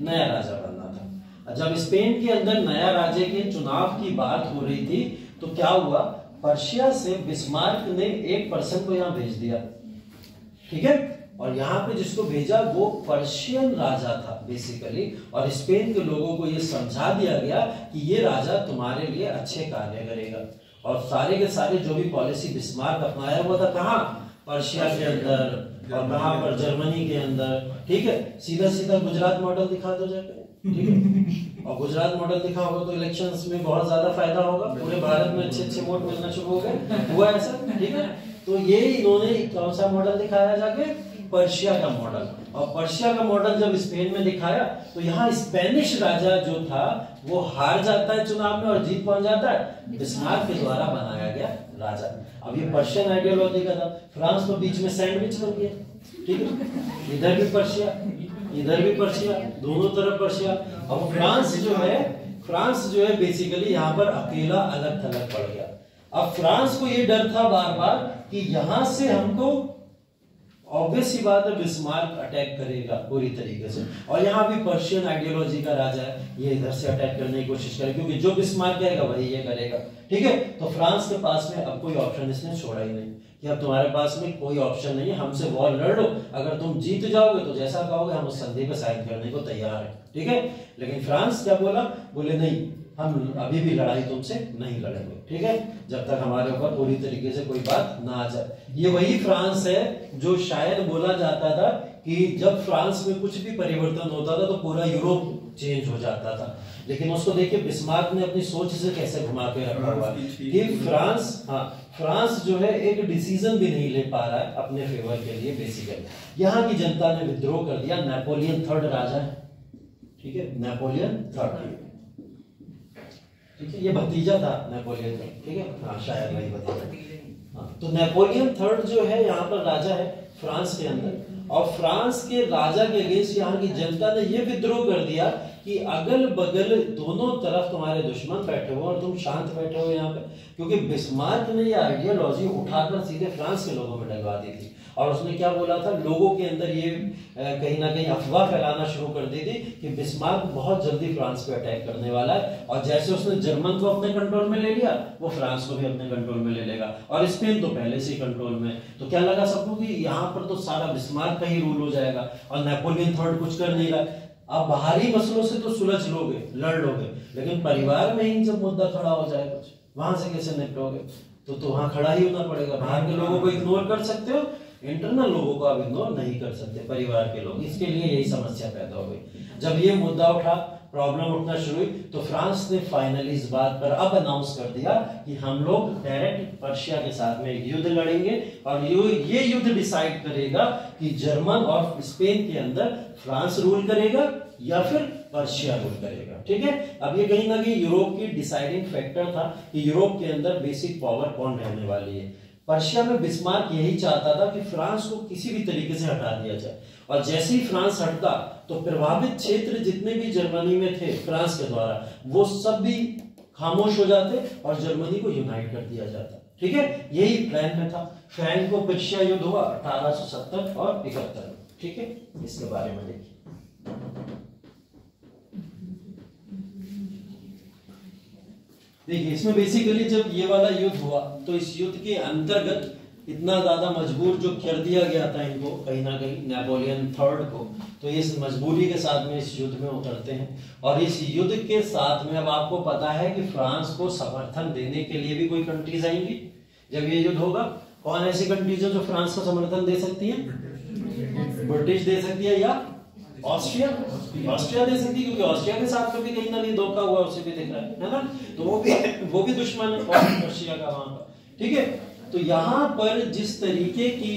नया राजा बनना था। जब स्पेन के अंदर नया राजे के चुनाव की बात हो रही थी, तो क्या हुआ, पर्शिया से बिस्मार्क ने एक पर्सन को यहाँ भेज दिया। ठीक है, और यहाँ पे जिसको भेजा वो पर्शियन राजा था बेसिकली, और स्पेन के लोगों को ये समझा दिया गया कि ये राजा तुम्हारे लिए अच्छे कार्य करेगा। और सारे के सारे जो भी पॉलिसी बिस्मार्क अपनाया हुआ था, कहाँ? पर्शिया के अंदर, और कहाँ पर? जर्मनी के अंदर। ठीक है, सीधा सीधा गुजरात मॉडल दिखा दो जाके। ठीक है, और गुजरात मॉडल दिखा होगा तो इलेक्शंस में बहुत ज्यादा फायदा होगा, पूरे भारत में अच्छे वोट मिलना शुरू हो गए। हुआ ऐसा? ठीक है, तो ये इन्होंने कौन सा मॉडल दिखाया जाके? पर्शिया का मॉडल। और पर्शिया का मॉडल जब स्पेन में दिखाया, तो यहाँ स्पेनिश राजा जो था वो हार जाता है चुनाव में, और जीत पहुंच जाता है बिस्मार्क के द्वारा बनाया गया राजा। अब ये पर्शियन आइडियोलॉजी का था। फ्रांस तो बीच में सैंडविच बन गया। ठीक है, इधर भी पर्शिया, इधर भी पर्शिया, दोनों तरफ पर्शिया। अब फ्रांस जो है बेसिकली यहाँ पर अकेला अलग थलग पड़ गया। अब फ्रांस को ये डर था बार बार कि यहां से हमको ऑब्वियस सी बात है बिस्मार्क अटैक करेगा पूरी तरीके से, और यहाँ भी पर्शियन आइडियोलॉजी का राजा है, ये इधर से अटैक करने की कोशिश करेगा, क्योंकि जो बिस्मार्क करेगा वही ये करेगा। ठीक है, तो फ्रांस के पास में अब कोई ऑप्शन इसने छोड़ा ही नहीं कि अब तुम्हारे पास में कोई ऑप्शन नहीं है, हमसे वॉर लड़ लो, अगर तुम जीत जाओगे तो जैसा कहोगे हम उस संधि पे साइन करने को तैयार है। ठीक है, लेकिन फ्रांस क्या बोला, बोले नहीं, हम अभी भी लड़ाई तुमसे नहीं लड़ेंगे। ठीक है, जब तक हमारे ऊपर पूरी तरीके से कोई बात ना आ जाए। ये वही फ्रांस है जो शायद बोला जाता था कि जब फ्रांस में कुछ भी परिवर्तन होता था तो पूरा यूरोप चेंज हो जाता था, लेकिन उसको देखिए बिस्मार्क ने अपनी सोच से कैसे घुमा के रखा हुआ है कि फ्रांस जो है एक डिसीजन भी नहीं ले पा रहा है अपने फेवर के लिए। बेसिकली यहाँ की जनता ने विद्रोह कर दिया। नेपोलियन थर्ड राजा है, ठीक है, नेपोलियन थर्ड, ठीक है, ये भतीजा था नेपोलियन का। ठीक है, हाँ शायद वही भतीजा। हाँ, तो नेपोलियन थर्ड जो है यहाँ पर राजा है फ्रांस के अंदर, और फ्रांस के राजा के अगेंस्ट यहाँ की जनता ने ये विद्रोह कर दिया कि अगल बगल दोनों तरफ तुम्हारे दुश्मन बैठे हो और तुम शांत बैठे हो यहाँ पे, क्योंकि बिस्मार्क ने ये आइडियोलॉजी उठाकर सीधे फ्रांस के लोगों में डलवा दी थी। और उसने क्या बोला था, लोगों के अंदर ये कहीं ना कहीं अफवाह फैलाना शुरू कर दी थी कि बिस्मार्क बहुत जल्दी फ्रांस पे अटैक करने वाला है, और जैसे उसने जर्मन को अपने कंट्रोल में ले लिया वो फ्रांस को भी अपने कंट्रोल में ले लेगा, और स्पेन तो पहले से ही कंट्रोल में। तो क्या लगा सबको कि यहाँ पर तो सारा बिस्मार्क का ही रूल हो जाएगा, और नेपोलियन थर्ड कुछ कर नहीं रहा। अब बाहरी मसलों से तो सुलझ लोगे, लड़ लोगे, लेकिन परिवार में ही जब मुद्दा खड़ा हो जाए कुछ, वहां से कैसे निपटोगे? तो वहां खड़ा ही होना पड़ेगा। बाहर के लोगों को इग्नोर कर सकते हो, इंटरनल लोगों को आप इग्नोर नहीं कर सकते, परिवार के लोग। इसके लिए यही समस्या पैदा हो गई। जब ये मुद्दा उठा, प्रॉब्लम उठना शुरू हुई, तो फ्रांस ने फाइनली इस बात पर अब अनाउंस कर दिया कि हम लोग डायरेक्ट पर्शिया के साथ में एक युद्ध लड़ेंगे, और ये युद्ध डिसाइड करेगा कि जर्मन और स्पेन के अंदर फ्रांस रूल करेगा या फिर पर्शिया रूल करेगा। ठीक है, अब ये कहीं ना कहीं यूरोप की डिसाइडिंग फैक्टर था कि यूरोप के अंदर बेसिक पावर कौन रहने वाली है। पर्शिया में बिस्मार्क यही चाहता था कि फ्रांस को किसी भी तरीके से हटा दिया जाए, और जैसे ही फ्रांस हटता तो प्रभावित क्षेत्र जितने भी जर्मनी में थे फ्रांस के द्वारा, वो सब भी खामोश हो जाते और जर्मनी को यूनाइट कर दिया जाता। ठीक है, यही प्लान में था। फ्रैंको पर्शिया युद्ध हुआ 1870 और 71। ठीक है, इसके बारे में देखिए। देखिए इसमें बेसिकली जब ये वाला युद्ध हुआ तो इस युद्ध के अंतर्गत इतना ज्यादा मजबूर जो कर दिया गया था इनको कहीं ना कहीं नेपोलियन थर्ड को, तो इस मजबूरी के साथ में इस युद्ध में उतरते हैं। और इस युद्ध के साथ में अब आपको पता है कि फ्रांस को समर्थन देने के लिए भी कोई कंट्रीज आएंगी जब ये युद्ध होगा। कौन ऐसी कंट्रीज है जो फ्रांस को समर्थन दे सकती है? ब्रिटिश दे सकती है या ऑस्ट्रिया दे सकती है, क्योंकि ऑस्ट्रिया के साथ में भी कहीं ना कहीं धोखा हुआ, उसे भी दिख रहा है ना, तो वो भी दुश्मन है ऑस्ट्रिया का वहां पर। ठीक है, तो यहाँ पर जिस तरीके की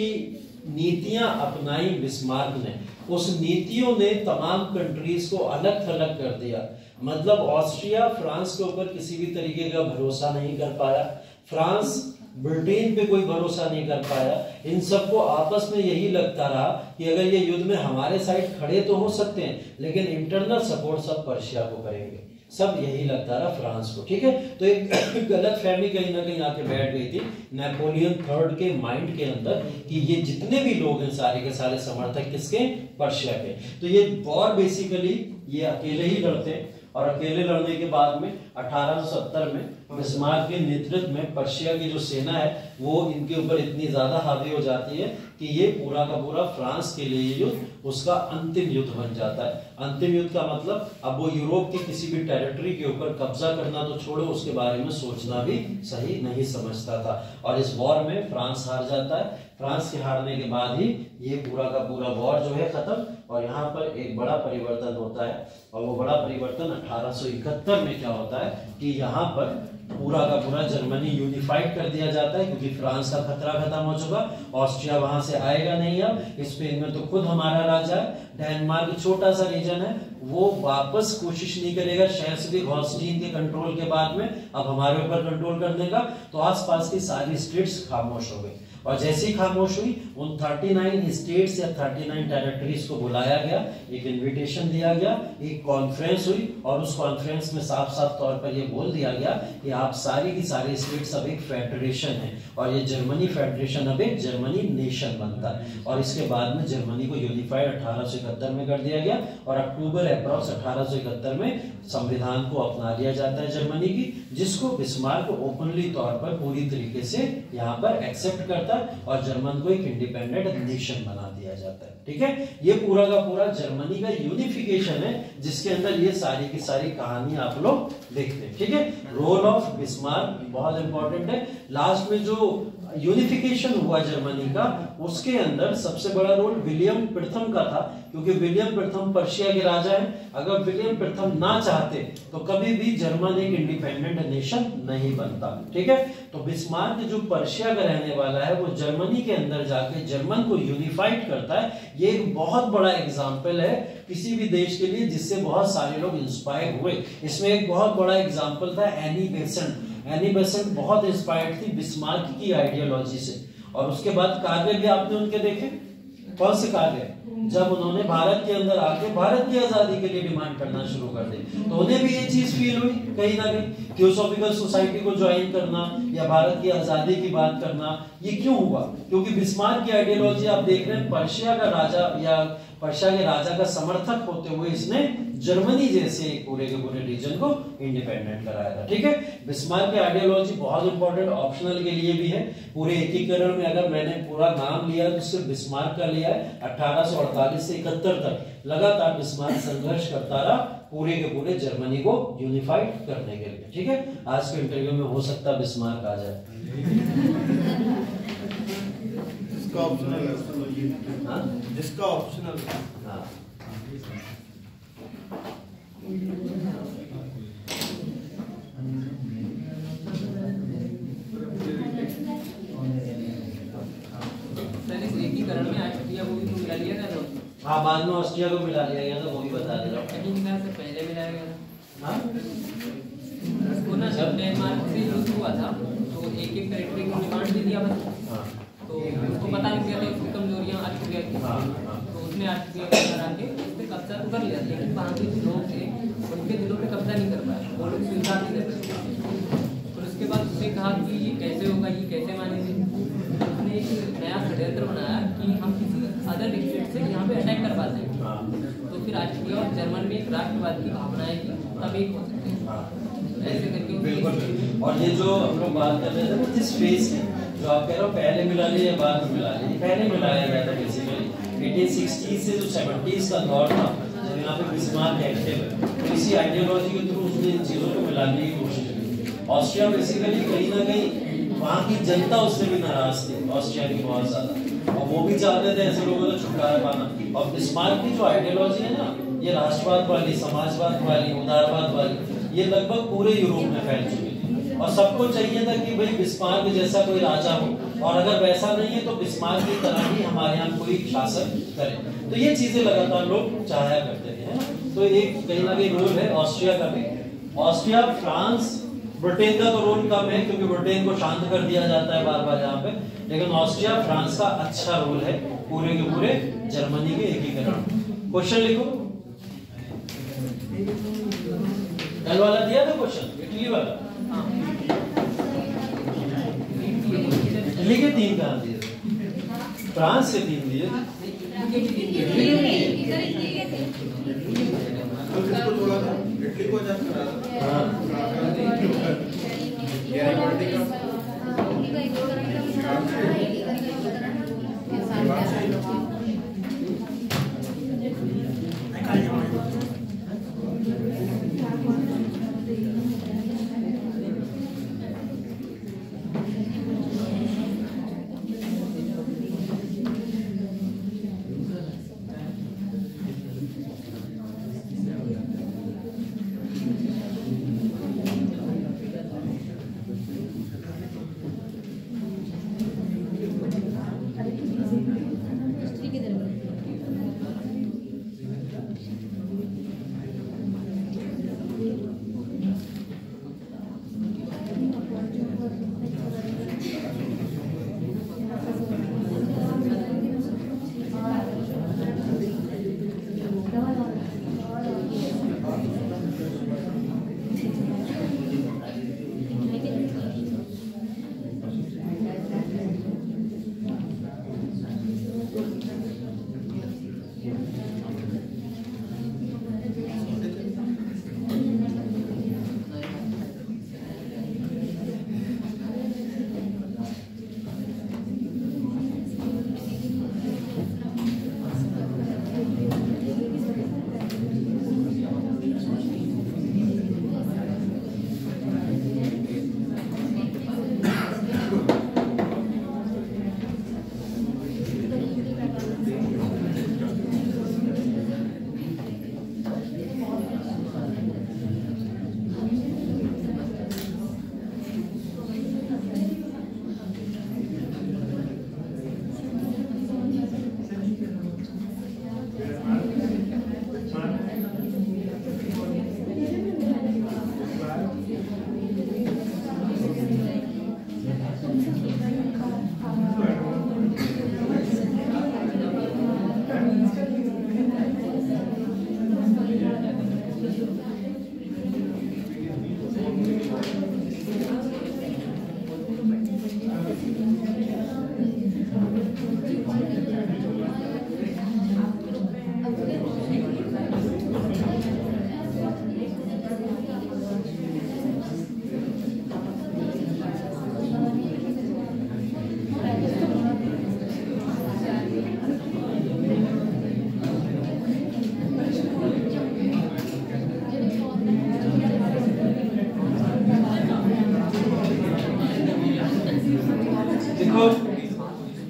नीतियां अपनाई बिस्मार्क ने, उस नीतियों ने तमाम कंट्रीज को अलग थलग कर दिया। मतलब ऑस्ट्रिया फ्रांस के ऊपर किसी भी तरीके का भरोसा नहीं कर पाया, फ्रांस ब्रिटेन पे कोई भरोसा नहीं कर पाया। इन सबको आपस में यही लगता रहा कि अगर ये युद्ध में हमारे साइड खड़े तो हो सकते हैं, लेकिन इंटरनल सपोर्ट सब पर्शिया को करेंगे, सब यही लगता रहा फ्रांस को। ठीक है, तो एक गलत फहमी कहीं ना कहीं आके बैठ गई थी नेपोलियन थर्ड के माइंड के अंदर कि ये जितने भी लोग हैं सारे के सारे समर्थक किसके? पर्शिया के। तो ये वॉर बेसिकली ये अकेले ही लड़ते हैं, और अकेले लड़ने के बाद में 1870 में बिस्मार्क के नेतृत्व में पर्शिया की जो सेना है वो इनके ऊपर इतनी ज्यादा हावी हो जाती है कि ये पूरा का पूरा फ्रांस के लिए युद्ध उसका अंतिम युद्ध बन जाता है। अंतिम युद्ध का मतलब अब वो यूरोप की किसी भी टेरिटरी के ऊपर कब्जा करना तो छोड़ो, उसके बारे में सोचना भी सही नहीं समझता था। और इस वॉर में फ्रांस हार जाता है। फ्रांस के हारने के बाद ही ये पूरा का पूरा वॉर जो है खत्म, और यहाँ पर एक बड़ा परिवर्तन होता है। और वो बड़ा परिवर्तन 1871 में क्या होता है कि यहाँ पर पूरा का पूरा जर्मनी यूनिफाइड कर दिया जाता है, क्योंकि फ्रांस का खतरा खत्म हो चुका, ऑस्ट्रिया वहां से आएगा नहीं। अब स्पेन में तो खुद हमारा राजा है, डेनमार्क छोटा सा रीजन है, वो वापस कोशिश नहीं करेगा शेल्सविग-होल्स्टीन के कंट्रोल के बाद में अब हमारे ऊपर कंट्रोल करने का। तो आसपास की सारी स्टेट्स खामोश हो गई, और जैसे ही खामोश हुई उन 39 स्टेट्स या 39 टेरिटरीज को बुलाया गया, एक इनविटेशन दिया गया, एक कॉन्फ्रेंस हुई, और उस कॉन्फ्रेंस में साफ साफ तौर पर यह बोल दिया गया कि आप सारी की सारी स्टेट्स अब एक फेडरेशन है और ये जर्मनी फेडरेशन अब एक जर्मनी नेशन बनता है। और इसके बाद में जर्मनी को यूनिफाइड 1871 में कर दिया गया और अक्टूबर अप्रॉक्स 1871 में संविधान को अपना लिया जाता है जर्मनी की, जिसको बिस्मार्क ओपनली तौर पर पूरी तरीके से यहाँ पर एक्सेप्ट करता है और जर्मन को एक इंडिपेंडेंट नेशन बना दिया जाता है। ठीक है, ये पूरा का पूरा जर्मनी का यूनिफिकेशन है जिसके अंदर ये सारी की सारी कहानी आप लोग देखते हैं। ठीक है, रोल ऑफ बिस्मार्क बहुत इंपॉर्टेंट है। लास्ट में जो यूनिफिकेशन हुआ जर्मनी का, उसके अंदर सबसे बड़ा रोल विलियम प्रथम का था, क्योंकि विलियम प्रथम पर्शिया के राजा हैं। अगर विलियम प्रथम ना चाहते तो कभी भी जर्मन एक इंडिपेंडेंट नेशन नहीं बनता। ठीक है, तो बिस्मार्क जो पर्शिया का रहने वाला है वो जर्मनी के अंदर जाके जर्मन को यूनिफाइड करता है। ये एक बहुत बड़ा एग्जाम्पल है किसी भी देश के लिए जिससे बहुत सारे लोग इंस्पायर हुए। इसमें एक बहुत बड़ा एग्जाम्पल था एनी बेसेंट। एनी बेसेंट बहुत इंस्पायर्ड थी बिस्मार्क की आइडियोलॉजी से। और उसके बाद कार्य भी आपने उनके देखे। कौन से कार्य? जब उन्होंने भारत के अंदर आके भारत की आजादी के लिए डिमांड करना शुरू कर दी तो उन्हें भी ये चीज फील हुई कहीं ना कहीं, थियोसॉफिकल सोसाइटी को ज्वाइन करना या भारत की आजादी की बात करना। ये क्यों हुआ? क्योंकि बिस्मार्क की आइडियोलॉजी आप देख रहे हैं, पर्शिया का राजा या पर्शिया के राजा का समर्थक होते हुए इसने जर्मनी जैसे पूरे के पूरे रीजन को इंडिपेंडेंट कराया था। ठीक है, बिस्मार्क की आइडियोलॉजी बहुत इंपॉर्टेंट, ऑप्शनल के लिए भी है। पूरे एकीकरण में अगर मैंने पूरा नाम लिया तो सिर्फ बिस्मार्क का लिया है। 1848 से 71 तक लगातार बिस्मार्क संघर्ष करता रहा पूरे के पूरे जर्मनी को यूनिफाइड करने के लिए। ठीक है, आज के इंटरव्यू में हो सकता है बिस्मार्क आ जाए। जिसका ऑप्शनल है, जिसका ऑप्शनल है। हाँ, एकीकरण में ऑस्ट्रिया को भी तो मिला लिया था। हाँ, बाद में ऑस्ट्रिया को मिला लिया गया था, वो भी बता दे रहा हूँ। कहीं से पहले मिलाया गया था। हाँ, उसको ना जब डेनमार्क से युद्ध हुआ था तो एक एक टेरिटरी को डिमांड दे दिया बस। हाँ, तो उसको पता नहीं चला उसकी कमजोरियां ऑस्ट्रिया की। हाँ, तो उसने ऑस्ट्रिया को करा के उस पर कब्जा तो कर लिया, लेकिन वहाँ के जो लोग थे उनके दिलों पे कब्जा नहीं कर पाया, वो लोग स्वीकार नहीं कर पाए। फिर उसके बाद उसने कहा कि ये कैसे होगा, ये कैसे मानेंगे। उसने एक नया षड्यंत्र बनाया कि हम किसी अदर स्टेट से यहाँ पे अटैक कर पाते हैं। तो फिर ऑस्ट्रिया और जर्मन में एक राष्ट्रवाद की भावना है कि तब एक हो सकते हैं। ऐसे करके बिल्कुल। और ये जो हम लोग बात कर रहे थे ना जिस फेज की, जो आप कह रहे हो पहले मिला लिया या बाद में मिला लिया, पहले मिलाया गया था बेसिकली 1860 से जो 70s का दौर था जब यहाँ पे बिस्मार्क एक्टिव है, तो इसी आइडियोलॉजी के थ्रू उसने इन चीजों को मिलाने की कोशिश की। ऑस्ट्रिया बेसिकली कहीं ना कहीं वहाँ की जनता उससे भी नाराज थी, ऑस्ट्रिया की बहुत ज्यादा, और वो भी चाहते थे ऐसे लोगों को छुटकारा पाना। और बिस्मार्क की जो आइडियोलॉजी है ना, ये राष्ट्रवाद वाली, समाजवाद वाली, उदारवाद वाली, ये लगभग पूरे यूरोप में फैल चुकी थी। और सबको चाहिए था कि भाई बिस्मार्क जैसा कोई राजा हो, और अगर वैसा नहीं है तो बिस्मार्क की तरह ही हमारे यहाँ कोई शासन करे। तो ये चीजें लगातार लोग चाहा करते थे, है ना। तो एक कहीं ना कहीं रोल है ऑस्ट्रिया का भी। ऑस्ट्रिया, फ्रांस, ब्रिटेन का तो रोल कम है क्योंकि ब्रिटेन को शांत कर दिया जाता है बार बार यहाँ पे, लेकिन ऑस्ट्रिया, फ्रांस का अच्छा रोल है पूरे के पूरे जर्मनी के एकीकरण। क्वेश्चन लिखो। कल वाला दिया था क्वेश्चन, इटली वाला। इटली के 3 कहाँ दिए, फ्रांस के 3 दिए। इटली को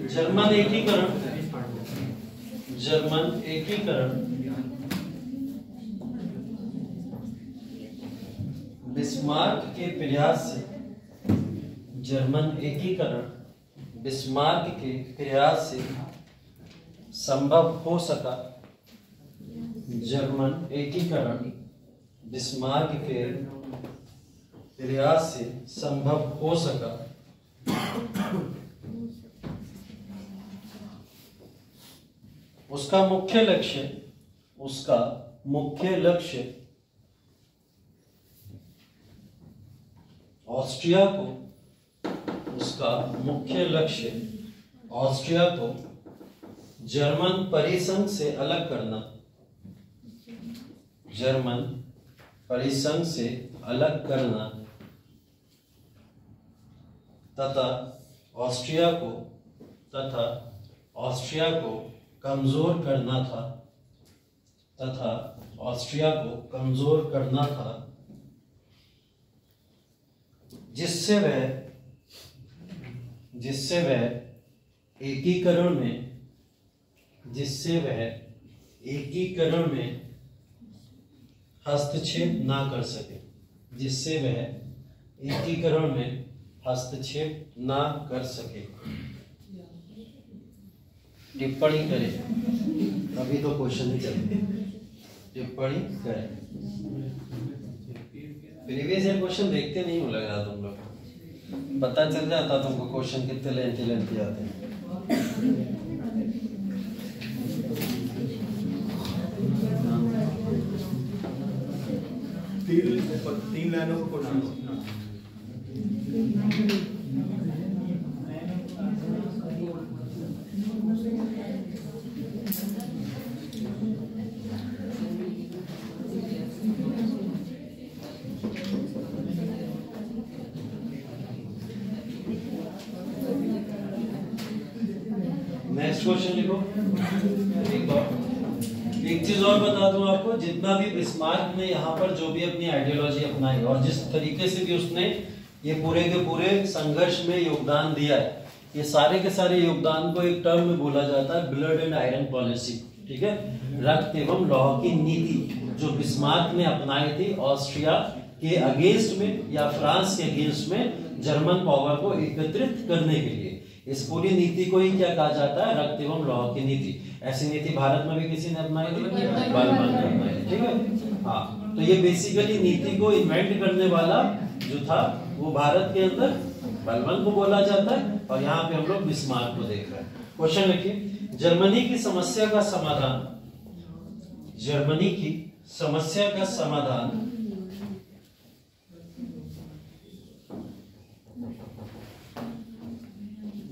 जर्मन एकीकरण, जर्मन एकीकरण बिस्मार्क के प्रयास से, जर्मन एकीकरण बिस्मार्क के प्रयास से संभव हो सका। जर्मन एकीकरण बिस्मार्क के प्रयास से संभव हो सका। उसका मुख्य लक्ष्य ऑस्ट्रिया को जर्मन परिसंघ से अलग करना, जर्मन परिसंघ से अलग करना तथा ऑस्ट्रिया को कमजोर करना था, जिससे वह एकीकरण में हस्तक्षेप ना कर सके, टिप्पणी करें। अभी तो क्वेश्चन ही चलते, टिप्पणी करें। प्रीवियस ईयर क्वेश्चन देखते नहीं हो लग रहा तुम लोग, पता चल जाता तुमको क्वेश्चन कितने लेंथी आते हैं। तीन लाइनों को क्वेश्चन। नेक्स्ट क्वेश्चन लिखो। एक चीज और बता दूं आपको, जितना भी बिस्मार्क ने यहाँ पर जो भी अपनी आइडियोलॉजी अपनाई और जिस तरीके से भी उसने ये पूरे के पूरे संघर्ष में योगदान दिया है, ये सारे के सारे योगदान को एक टर्म में बोला जाता है ब्लड एंड आयरन पॉलिसी। ठीक है, रक्त एवं लौह की नीति जो बिस्मार्क ने अपनाई थी ऑस्ट्रिया के अगेंस्ट में या फ्रांस के अगेंस्ट में जर्मन पावर को एकत्रित करने के लिए, इस पूरी नीति को ही क्या कहा जाता है, रक्त एवं लौह की नीति। ऐसी नीति भारत में भी किसी ने अपनाई थी, ठीक है। हाँ, तो ये बेसिकली नीति को इन्वेंट करने वाला जो था वो भारत के अंदर बलबन को बोला जाता है, और यहाँ पे हम लोग बिस्मार्क को देख रहे हैं। क्वेश्चन लिखिए, जर्मनी की समस्या का समाधान, जर्मनी की समस्या का समाधान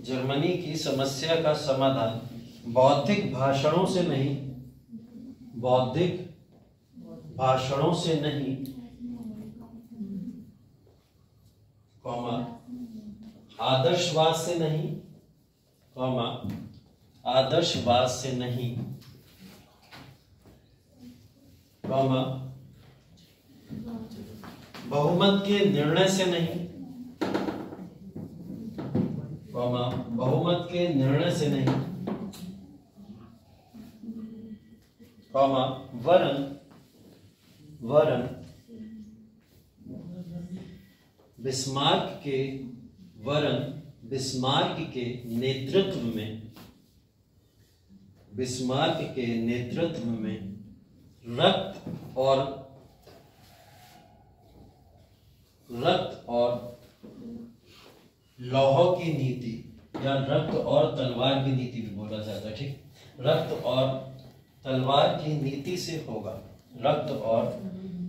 जर्मनी की समस्या का समाधान बौद्धिक भाषणों से नहीं, बौद्धिक भाषणों से नहीं, कॉमा आदर्शवाद से नहीं, कॉमा आदर्शवाद से नहीं, कॉमा बहुमत के निर्णय से नहीं, कॉमा बहुमत के निर्णय से नहीं, कॉमा वरन बिस्मार्क के नेतृत्व में, बिस्मार्क के नेतृत्व में रक्त और लौह की नीति या रक्त और तलवार की नीति भी बोला जाता है। ठीक, रक्त और तलवार की नीति से होगा, रक्त और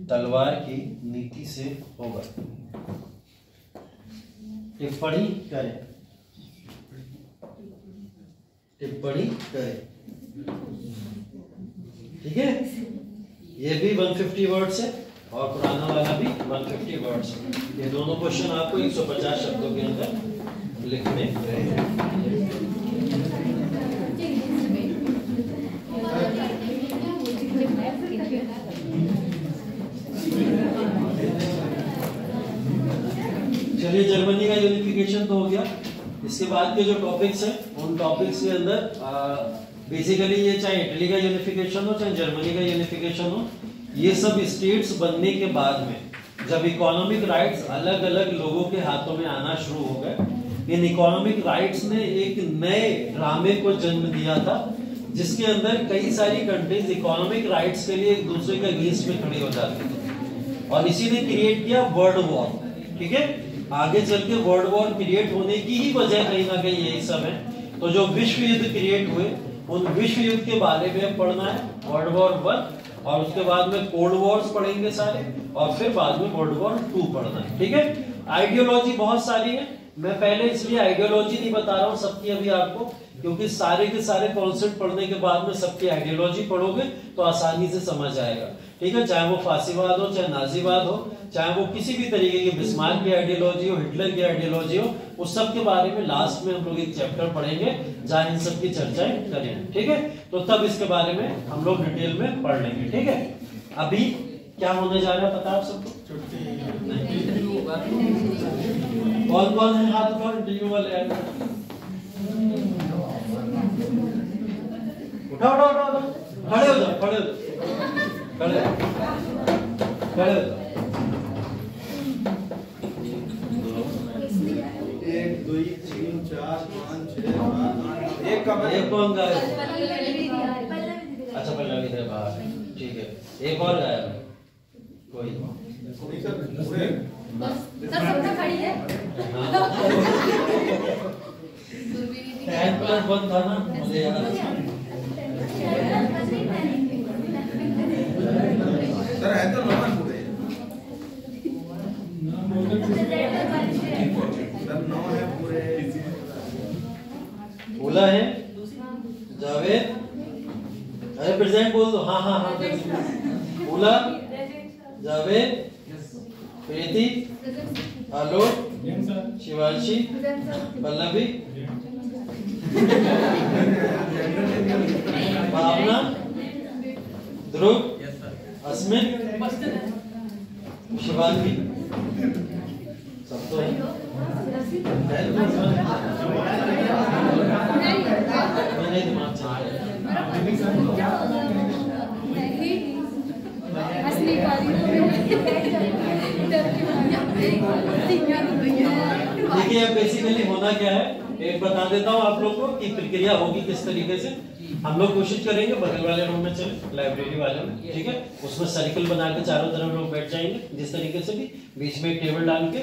तलवार की नीति से होगा। टिप्पणी करें, टिप्पणी करें। ठीक है, ये भी 150 वर्ड्स है और पुराना वाला भी 150 वर्ड्स है। ये दोनों क्वेश्चन आपको 150 शब्दों के अंदर लिखने रहेंगे। चलिए, जर्मनी का यूनिफिकेशन तो हो गया। इसके बाद के जो टॉपिक्स हैं उन टॉपिक्स के अंदर बेसिकली ये चाहे इटली का यूनिफिकेशन हो चाहे जर्मनी का यूनिफिकेशन हो, ये सब स्टेट्स बनने के बाद में जब इकोनॉमिक राइट्स अलग अलग लोगों के हाथों में आना शुरू हो गए, इन इकोनॉमिक राइट्स ने एक नए ड्रामे को जन्म दिया था जिसके अंदर कई सारी कंट्रीज इकोनॉमिक राइट्स के लिए एक दूसरे के अगेंस्ट में खड़ी हो जाती थी और इसी ने क्रिएट किया वर्ल्ड वॉर। ठीक है, आगे चल के वर्ल्ड वॉर क्रिएट होने की ही वजह कहीं ना कहीं यही सब है। तो जो विश्व युद्ध क्रिएट हुए उन विश्व युद्ध के बारे में पढ़ना है, वर्ल्ड वॉर 1 और उसके बाद में कोल्ड वॉर्स पढ़ेंगे सारे और फिर बाद में वर्ल्ड वॉर 2 पढ़ना है। ठीक है, आइडियोलॉजी बहुत सारी है, मैं पहले इसलिए आइडियोलॉजी नहीं बता रहा हूँ सबकी अभी आपको, क्योंकि सारे के सारे कॉन्सेप्ट पढ़ने के बाद में सबकी आइडियोलॉजी पढ़ोगे तो आसानी से समझ आएगा। ठीक है, चाहे वो फासीवाद हो चाहे नाजीवाद हो, चाहे वो किसी भी तरीके की बिस्मार्क की आइडियोलॉजी हो, हिटलर की आइडियोलॉजी हो, उस सब के बारे में लास्ट में हम लोग एक चैप्टर पढ़ेंगे जहां इन सब की चर्चाएं करेंगे। ठीक है, तो तब इसके बारे में हम लोग डिटेल में पढ़ लेंगे। ठीक है, अभी क्या होने जा रहा है पता है आप सबको? कौन कौन है हाथ उठाओ, इंटरव्यू वाले उठाओ उठाओ उठाओ, खड़े हो जाओ, खड़े हो जाओ, खड़े खड़े हो जाओ। 1 2 3 4 5 6 7 8 एक का एक कौन गायब? अच्छा पल्लवी है बाहर, ठीक है, एक और गायब है कोई नहीं सर, पूरे सर सबसे खड़ी है। टैग प्लस 1 था ना, मुझे याद है सर है तो नॉन पूरे सर 9 है पूरे। बोला है जावेद, अरे प्रेजेंट बोल दो। हाँ हाँ हाँ, बोला जावेद, प्रीति, आलोक, शिवांशी, पल्लवी, भावना, ध्रुव, अस्मिन, शिवांगी, सब तो है। मेरे दिमाग चल रहा देखिए अब बेसिकली होना क्या है, एक बता देता हूँ आप लोग को कि प्रक्रिया होगी किस तरीके से। हम लोग कोशिश करेंगे बगल वाले रूम में चले, लाइब्रेरी वाले में, ठीक है, उसमें सर्किल बना के चारों तरफ लोग बैठ जाएंगे जिस तरीके से भी, बीच में एक टेबल डाल के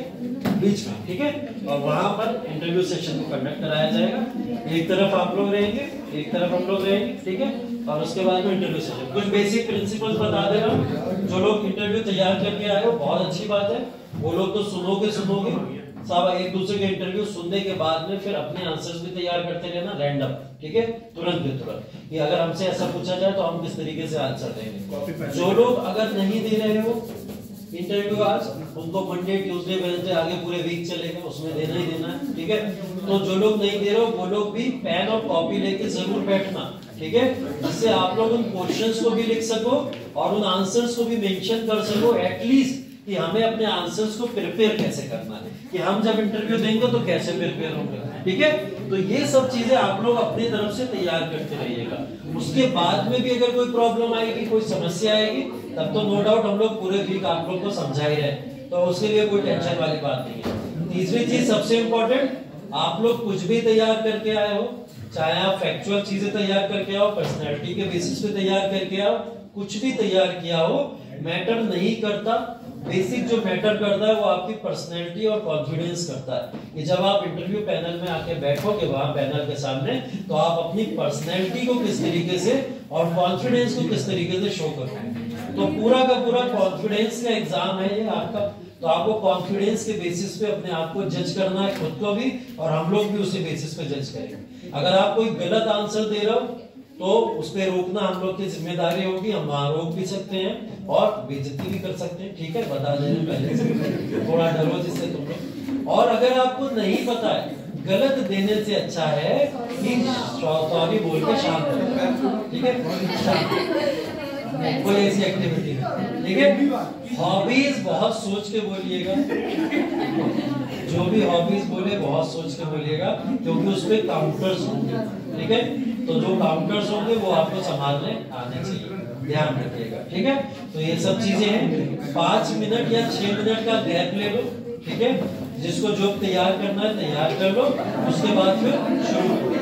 बीच में, ठीक है, और वहां पर इंटरव्यू सेशन को कंडक्ट कराया जाएगा। एक तरफ आप लोग रहेंगे, एक तरफ हम लोग रहेंगे, ठीक है, और उसके बाद में इंटरव्यू सेशन। कुछ बेसिक प्रिंसिपल्स बता दे रहा हूँ, जो लोग इंटरव्यू तैयार करके आए हो बहुत अच्छी बात है, वो लोग तो सुनोगे सब एक दूसरे के इंटरव्यू सुनने के बाद में फिर अपने आंसर्स भी तैयार करते रहना रैंडम, ठीक है, तुरंत के तुरंत, कि अगर हमसे ऐसा पूछा जाए तो हम किस तरीके से आंसर देंगे। जो लोग अगर नहीं दे रहे हो इंटरव्यू आज, उनको मंडे ट्यूसडे वेडनेसडे आगे पूरे वीक चलेगा, उसमें देना ही देना है, ठीक है। तो जो लोग नहीं दे रहे हो वो लोग भी पेन और कॉपी लेके जरूर बैठना, ठीक है, जिससे आप लोग उन क्वेश्चंस को भी लिख सको और उन आंसर्स को भी मेंशन कर सको एटलीस्ट, कि हमें अपने आंसर्स को प्रिपेयर कैसे करना है, कि हम जब इंटरव्यू देंगे तो कैसे प्रिपेयर होंगे, ठीक है। तो ये सब चीजें आप लोग अपनी तरफ से तैयार करते रहिएगा। उसके बाद में भी अगर कोई प्रॉब्लम आएगी, कोई समस्या आएगी, तब तो नो डाउट हम लोग पूरे वीक आप लोग को समझा ही रहे, तो उसके लिए कोई टेंशन वाली बात नहीं है। तीसरी चीज सबसे इंपॉर्टेंट, आप लोग कुछ भी तैयार करके आए हो, चाहे आप फैक्चुअल चीजें तैयार करके आओ, पर्सनैलिटी के बेसिस पे तैयार करके आओ, कुछ भी तैयार किया हो, मैटर नहीं करता। बेसिक जो मैटर करता है वो आपकी पर्सनैलिटी और कॉन्फिडेंस करता है, कि जब आप इंटरव्यू पैनल में आके बैठोगे वहां पैनल के सामने, तो आप अपनी पर्सनैलिटी को किस तरीके से और कॉन्फिडेंस को किस तरीके से शो करोगे। तो पूरा का पूरा कॉन्फिडेंस का एग्जाम है ये आपका, तो आपको कॉन्फिडेंस के बेसिस पे अपने आप को जज करना है, खुद को भी, और हम लोग भी उसी बेसिस पे जज करेंगे। अगर आप कोई गलत आंसर दे रहे हो तो उस पे रोकना हम लोग की जिम्मेदारी होगी, हम वहां रोक भी सकते हैं और बेइज्जती भी कर सकते हैं, ठीक है, बता देने पहले से, थोड़ा डरो जिससे तुम लोग। और अगर आपको नहीं पता है, गलत देने से अच्छा है कि सॉरी बोल के शांत रहो, ठीक है, कोई ऐसी एक्टिविटी, ठीक है। हॉबीज बहुत सोच के बोलिएगा, जो भी हॉबीज बोले बहुत सोच के बोलिएगा, क्योंकि उस पे काउंटर्स होंगे, ठीक है। तो जो काउंटर्स होंगे वो आपको संभालने आने चाहिए, ध्यान रखिएगा, ठीक है। तो ये सब चीजें हैं। 5 मिनट या 6 मिनट का गैप ले लो, ठीक है। जिसको जो तैयार करना है तैयार कर लो, उसके बाद फिर शुरू करो।